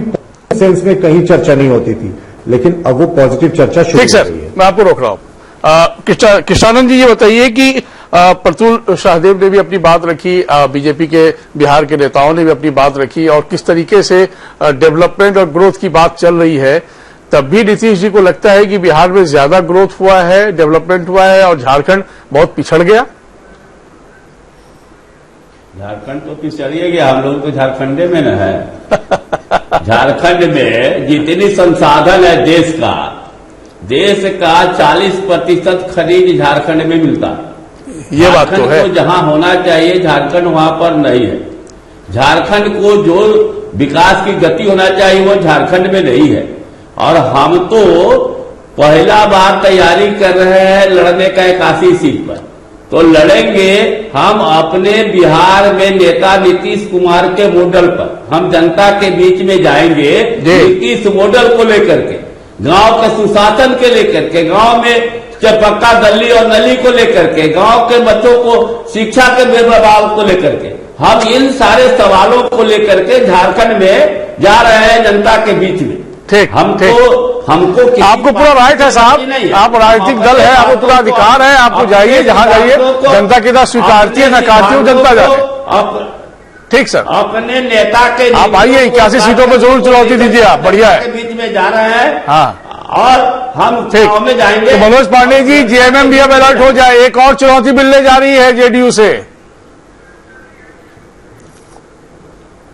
सेंस में कहीं चर्चा नहीं होती थी, लेकिन अब वो पॉजिटिव चर्चा शुरू हो रही है। मैं आपको रोक रहा हूं। कृष्णानंद जी, ये बताइए कि प्रतुल शाहदेव ने भी अपनी बात रखी, बीजेपी के बिहार के नेताओं ने भी अपनी बात रखी, और किस तरीके से डेवलपमेंट और ग्रोथ की बात चल रही है, तब भी नीतीश जी को लगता है कि बिहार में ज्यादा ग्रोथ हुआ है, डेवलपमेंट हुआ है और झारखंड बहुत पिछड़ गया। झारखंड तो पिछड़ ही गया, हम लोग तो झारखंड में न है। झारखंड में जितनी संसाधन है देश का 40% खरीद झारखंड में मिलता है। ये बात तो है। तो जहां होना चाहिए झारखंड वहां पर नहीं है। झारखंड को जो विकास की गति होना चाहिए वो झारखंड में नहीं है। और हम तो पहला बार तैयारी कर रहे हैं लड़ने का 81 सीट पर, तो लड़ेंगे हम अपने बिहार में नेता नीतीश कुमार के मॉडल पर। हम जनता के बीच में जाएंगे नीतीश मॉडल को लेकर के, गांव के सुशासन के लेकर के, गांव में पक्का गली और नली को लेकर के, गांव के बच्चों को शिक्षा के बेबहाव को लेकर के, हम इन सारे सवालों को लेकर के झारखंड में जा रहे हैं जनता के बीच में। ठीक, हमको आपको पूरा राइट है साहब, आप राजनीतिक दल है, आपको पूरा अधिकार है, आपको जाइए जहां जाइए, जनता के साथ स्वीकारती है नकारती है जनता जाए। ठीक सर, अपने नेता के आप आइए, 81 सीटों पर जरूर चुनौती दीजिए आप, बढ़िया है। बीच में जा रहे हैं। हाँ, और हम चुनाव में जाएंगे। तो मनोज पांडे जी, जेएमएम भी अब अलर्ट हो जाए, एक और चुनौती मिलने जा रही है जेडीयू से।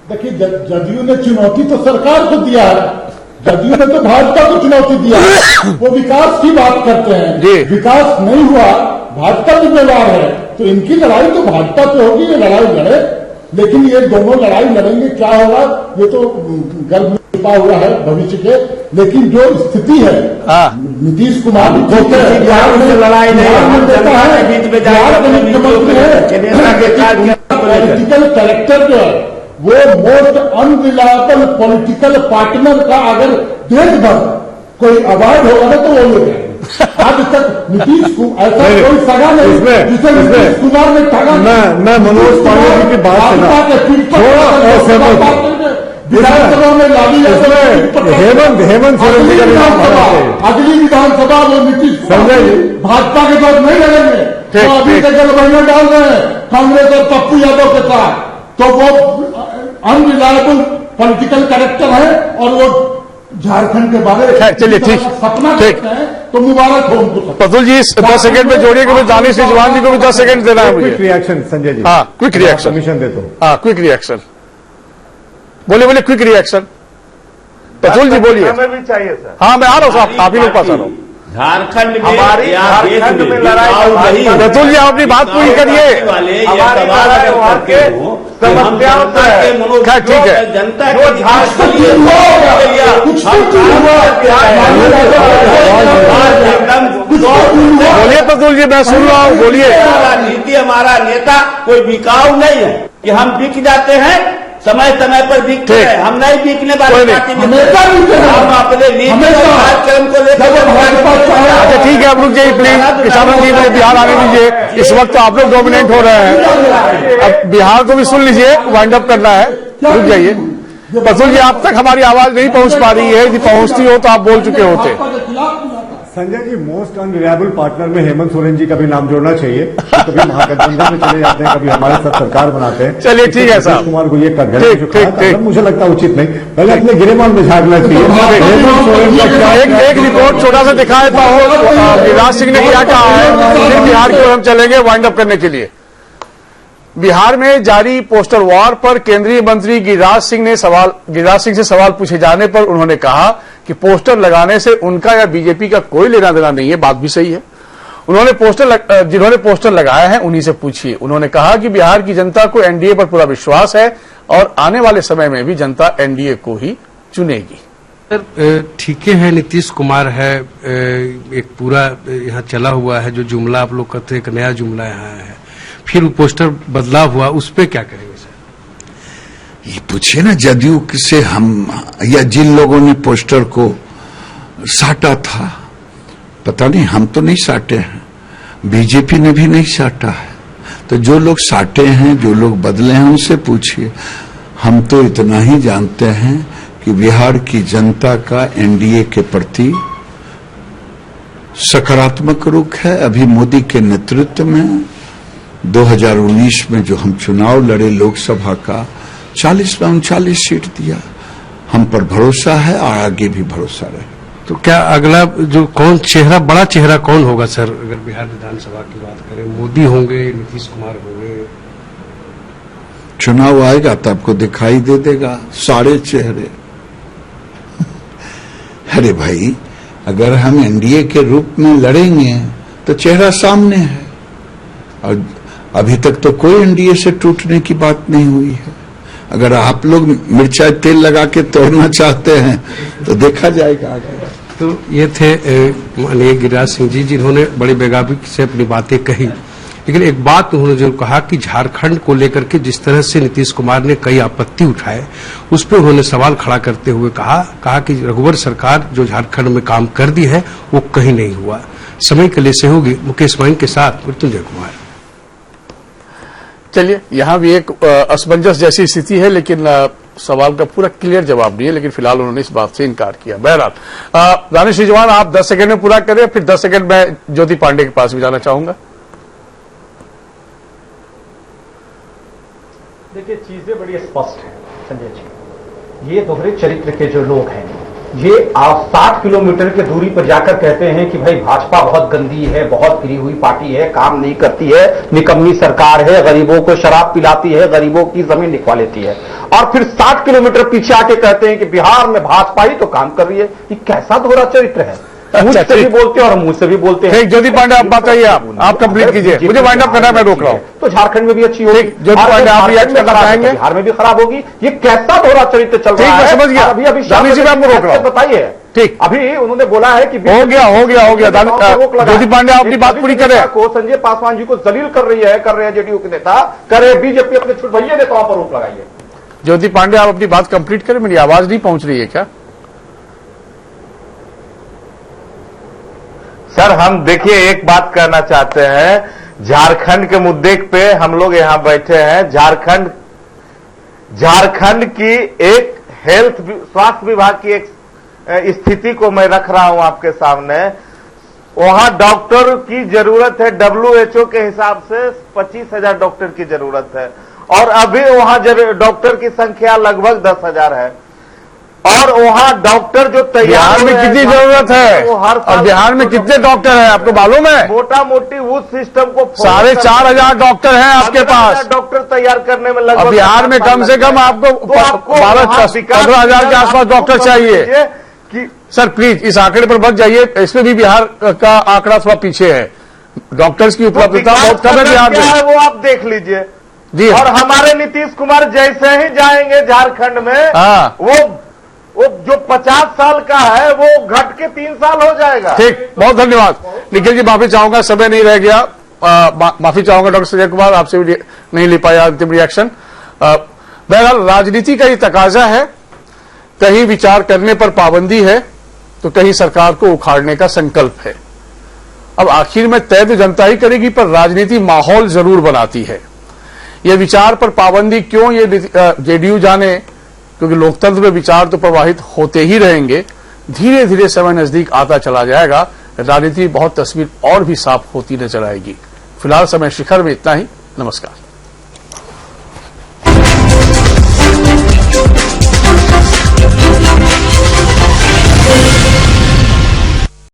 देखिए, जदयू ने चुनौती तो सरकार को दिया है, जदयू ने तो भाजपा को चुनौती दिया है। वो विकास की बात करते हैं, विकास नहीं हुआ, भाजपा जिम्मेवार है। तो इनकी लड़ाई तो भाजपा से होगी, ये लड़ाई लड़े, लेकिन ये दोनों लड़ाई लड़ेंगे, क्या होगा ये तो गर्भ छिपा हुआ है भविष्य के, लेकिन जो स्थिति है नीतीश कुमार बिहार में लड़ाई नहीं देता है, बिहार के मुख्यमंत्री है, पॉलिटिकल कैरेक्टर जो है वो मोस्ट अनरिलायबल पॉलिटिकल पार्टनर का अगर देश भर कोई अवार्ड होगा ना तो वो लेगा। आज तक नीतीश ऐसा कोई सगा नहीं जिसे नीतीश कुमार ने ठगा। मैं मनोज पांडे जी की बात विधानसभा में लागी हेमंत सोरेन जी का अगली विधानसभा वो नीतीश भाजपा के साथ नहीं लड़ेंगे, तो अभी तक गठबंधन डाल रहे हैं कांग्रेस और पप्पू यादव के साथ, तो वो अनरिलायबल पॉलिटिकल कैरेक्टर है और वो झारखंड के बारे में चलिए ठीक सपना देखते हैं तो मुबारक हो उनको। प्रफुल्ल जी 10 सेकंड में जोड़िए कि दानिश रिजवान जी को भी 10 सेकंड देना है मुझे। Quick reaction Sanjay ji. हाँ क्विक रिएक्शन परमिशन दे दो। हाँ क्विक रिएक्शन बोलिए क्विक रिएक्शन। प्रफुल्ल जी बोलिए। हमें भी चाहिए सर। हाँ मैं आ रहा हूँ साहब, आप ही लोग पास आ रहा हूँ। झारखंड में झारखंड में लड़ाई प्रफुल्ल जी आप अपनी बात पूरी करिए। हमारी लड़ाई वहाँ के समस्याओं से ठीक है जनता जो बोलिए प्रफुल्ल जी, मैं सुन रहा हूँ, बोलिए। नीति हमारा नेता कोई बिकाऊ नहीं है कि हम बिक जाते हैं, समय समय पर बिकते हैं, हम नहीं बिकने वाले पार्टी में हम अपने नीति कार्यक्रम को लेकर। अच्छा ठीक है, अब रुक जाइए प्लीज। किसानों जी मुझे बिहार आने दीजिए। इस वक्त आप लोग डोमिनेट हो रहे हैं, अब बिहार को भी सुन लीजिए, वाइंड अप करना है। रुक जाइए प्रफुल्ल जी, आप तक हमारी आवाज नहीं पहुंच पा रही है, यदि पहुंचती हो तो आप बोल चुके होते। Sanjay ji most unreliable partner में हेमंत सोरेन जी का भी नाम जोड़ना चाहिए। कभी महागठबंधन में चले जाते हैं, कभी हमारे साथ सरकार बनाते हैं। चलिए ठीक है साहब, कुमार को ये कर मुझे लगता है उचित नहीं, पहले अपने गिरेबान में झाड़ना चाहिए। एक रिपोर्ट छोटा सा दिखा देता हूँ, गिरिराज सिंह ने क्या कहा है, फिर बिहार की ओर हम चलेंगे वाइंड अप करने के लिए। बिहार में जारी पोस्टर वॉर पर केंद्रीय मंत्री गिरिराज सिंह से सवाल पूछे जाने पर उन्होंने कहा कि पोस्टर लगाने से उनका या बीजेपी का कोई लेना देना नहीं है। बात भी सही है। जिन्होंने पोस्टर लगाया है उन्हीं से पूछिए। उन्होंने कहा कि बिहार की जनता को एनडीए पर पूरा विश्वास है और आने वाले समय में भी जनता एनडीए को ही चुनेगी। सर ठीक है, नीतीश कुमार है, एक पूरा यहाँ चला हुआ है जो जुमला आप लोग कहते हैं, एक नया जुमला यहाँ है, फिर पोस्टर बदलाव हुआ, उस पर क्या करेंगे सर? ये पूछिए ना जदयू से हम या जिन लोगों ने पोस्टर को साटा था, पता नहीं, हम तो नहीं साटे हैं, बीजेपी ने भी नहीं साटा है, तो जो लोग साटे हैं, जो लोग बदले हैं उनसे पूछिए। हम तो इतना ही जानते हैं कि बिहार की जनता का एनडीए के प्रति सकारात्मक रुख है। अभी मोदी के नेतृत्व में 2019 में जो हम चुनाव लड़े लोकसभा का, 40 में 39 सीट दिया। हम पर भरोसा है और आगे भी भरोसा रहे। तो क्या अगला जो बड़ा चेहरा कौन होगा सर? अगर बिहार विधानसभा की बात करें, मोदी होंगे, नीतीश कुमार होंगे? चुनाव आएगा तो आपको दिखाई दे देगा सारे चेहरे। अरे भाई, अगर हम एनडीए के रूप में लड़ेंगे तो चेहरा सामने है, और अभी तक तो कोई एनडीए से टूटने की बात नहीं हुई है। अगर आप लोग मिर्चा तेल लगा के तोड़ना चाहते हैं तो देखा जाएगा आगे। तो ये थे माननीय गिरिराज सिंह जी, जिन्होंने बड़ी बेगाबी से अपनी बातें कही, लेकिन एक बात उन्होंने जो कहा कि झारखंड को लेकर के जिस तरह से नीतीश कुमार ने कई आपत्ति उठाए, उस पर उन्होंने सवाल खड़ा करते हुए कहा कि रघुवर सरकार जो झारखंड में काम कर दी है वो कहीं नहीं हुआ। समय के लिए सहयोगी मुकेश मैन के साथ मृत्युंजय कुमार। चलिए, यहां भी एक असमंजस जैसी स्थिति है, लेकिन सवाल का पूरा क्लियर जवाब नहीं है, लेकिन फिलहाल उन्होंने इस बात से इनकार किया। बहरहाल दानिश रिजवान, आप 10 सेकंड में पूरा करें, फिर 10 सेकंड में ज्योति पांडे के पास भी जाना चाहूंगा। देखिए, चीजें बड़ी स्पष्ट हैं संजय जी। ये दोहरे चरित्र के जो लोग हैं, ये 60 किलोमीटर की दूरी पर जाकर कहते हैं कि भाई भाजपा बहुत गंदी है, बहुत गिरी हुई पार्टी है, काम नहीं करती है, निकम्मी सरकार है, गरीबों को शराब पिलाती है, गरीबों की जमीन निकलवा लेती है, और फिर 60 किलोमीटर पीछे आके कहते हैं कि बिहार में भाजपा ही तो काम कर रही है। ये कैसा दोहरा चरित्र है? मुझसे भी ठीक। बोलते हैं और मुझसे भी बोलते हैं। ठीक, ज्योति पांडे आप बताइए, आप कंप्लीट कीजिए, मुझे वाइंड अप करना है, मैं रोक रहा हूँ। तो झारखंड में भी अच्छी होगी। ठीक, ज्योति पांडे आप रिएक्ट करना चाहेंगे? बिहार में भी खराब होगी। ये कैसा दोहरा चरित्र चल रहा है? ठीक, मैं समझ गया। अभी दानिश जी, मैं आपको रोक रहा हूँ। बताइए। ठीक, अभी उन्होंने बोला है कि हो गया ज्योति पांडे, आपकी बात पूरी करें। को संजय पासवान जी को जलील कर रहे हैं जेडीयू के नेता, करे बीजेपी अपने छुटभइये नेताओं पर रोक लगाइए। ज्योति पांडे, आप अपनी बात कंप्लीट करें, मेरी आवाज नहीं पहुंच रही है क्या? सर, हम देखिए एक बात कहना चाहते हैं, झारखंड के मुद्दे पे हम लोग यहां बैठे हैं। झारखंड की एक स्वास्थ्य विभाग की एक स्थिति को मैं रख रहा हूं आपके सामने। वहां डॉक्टर की जरूरत है, WHO के हिसाब से 25,000 डॉक्टर की जरूरत है, और अभी वहां डॉक्टर की संख्या लगभग 10,000 है। और वहां डॉक्टर जो तैयार बिहार में कितनी जरूरत है, और बिहार में कितने डॉक्टर हैं आपको मालूम है? मोटा मोटी उस सिस्टम को 4,500 डॉक्टर हैं आपके पास। डॉक्टर तैयार करने में लगभग, बिहार में कम से कम आपको 15,000 के आसपास डॉक्टर चाहिए। कि सर प्लीज इस आंकड़े पर मत जाइए, इसमें भी बिहार का आंकड़ा थोड़ा पीछे है। डॉक्टर्स की उपलब्धता बहुत कम है बिहार क्या है में, वो आप देख लीजिए जी। और हमारे नीतीश कुमार जैसे ही जाएंगे झारखंड में, हाँ, वो जो 50 साल का है वो घट के 3 साल हो जाएगा। ठीक, बहुत धन्यवाद। निखिल जी, माफी चाहूंगा, समय नहीं रह गया, माफी चाहूंगा डॉक्टर संजय कुमार, आपसे भी नहीं ले पाया अंतिम रिएक्शन। बहरहाल राजनीति का ये तकाजा है, कहीं विचार करने पर पाबंदी है तो कहीं सरकार को उखाड़ने का संकल्प है। अब आखिर में तय तो जनता ही करेगी, पर राजनीति माहौल जरूर बनाती है। ये विचार पर पाबंदी क्यों, ये जेडीयू जाने, क्योंकि लोकतंत्र में विचार तो प्रवाहित होते ही रहेंगे। धीरे धीरे समय नजदीक आता चला जाएगा, राजनीति बहुत तस्वीर और भी साफ होती नजर आएगी। फिलहाल समय शिखर में इतना ही। नमस्कार।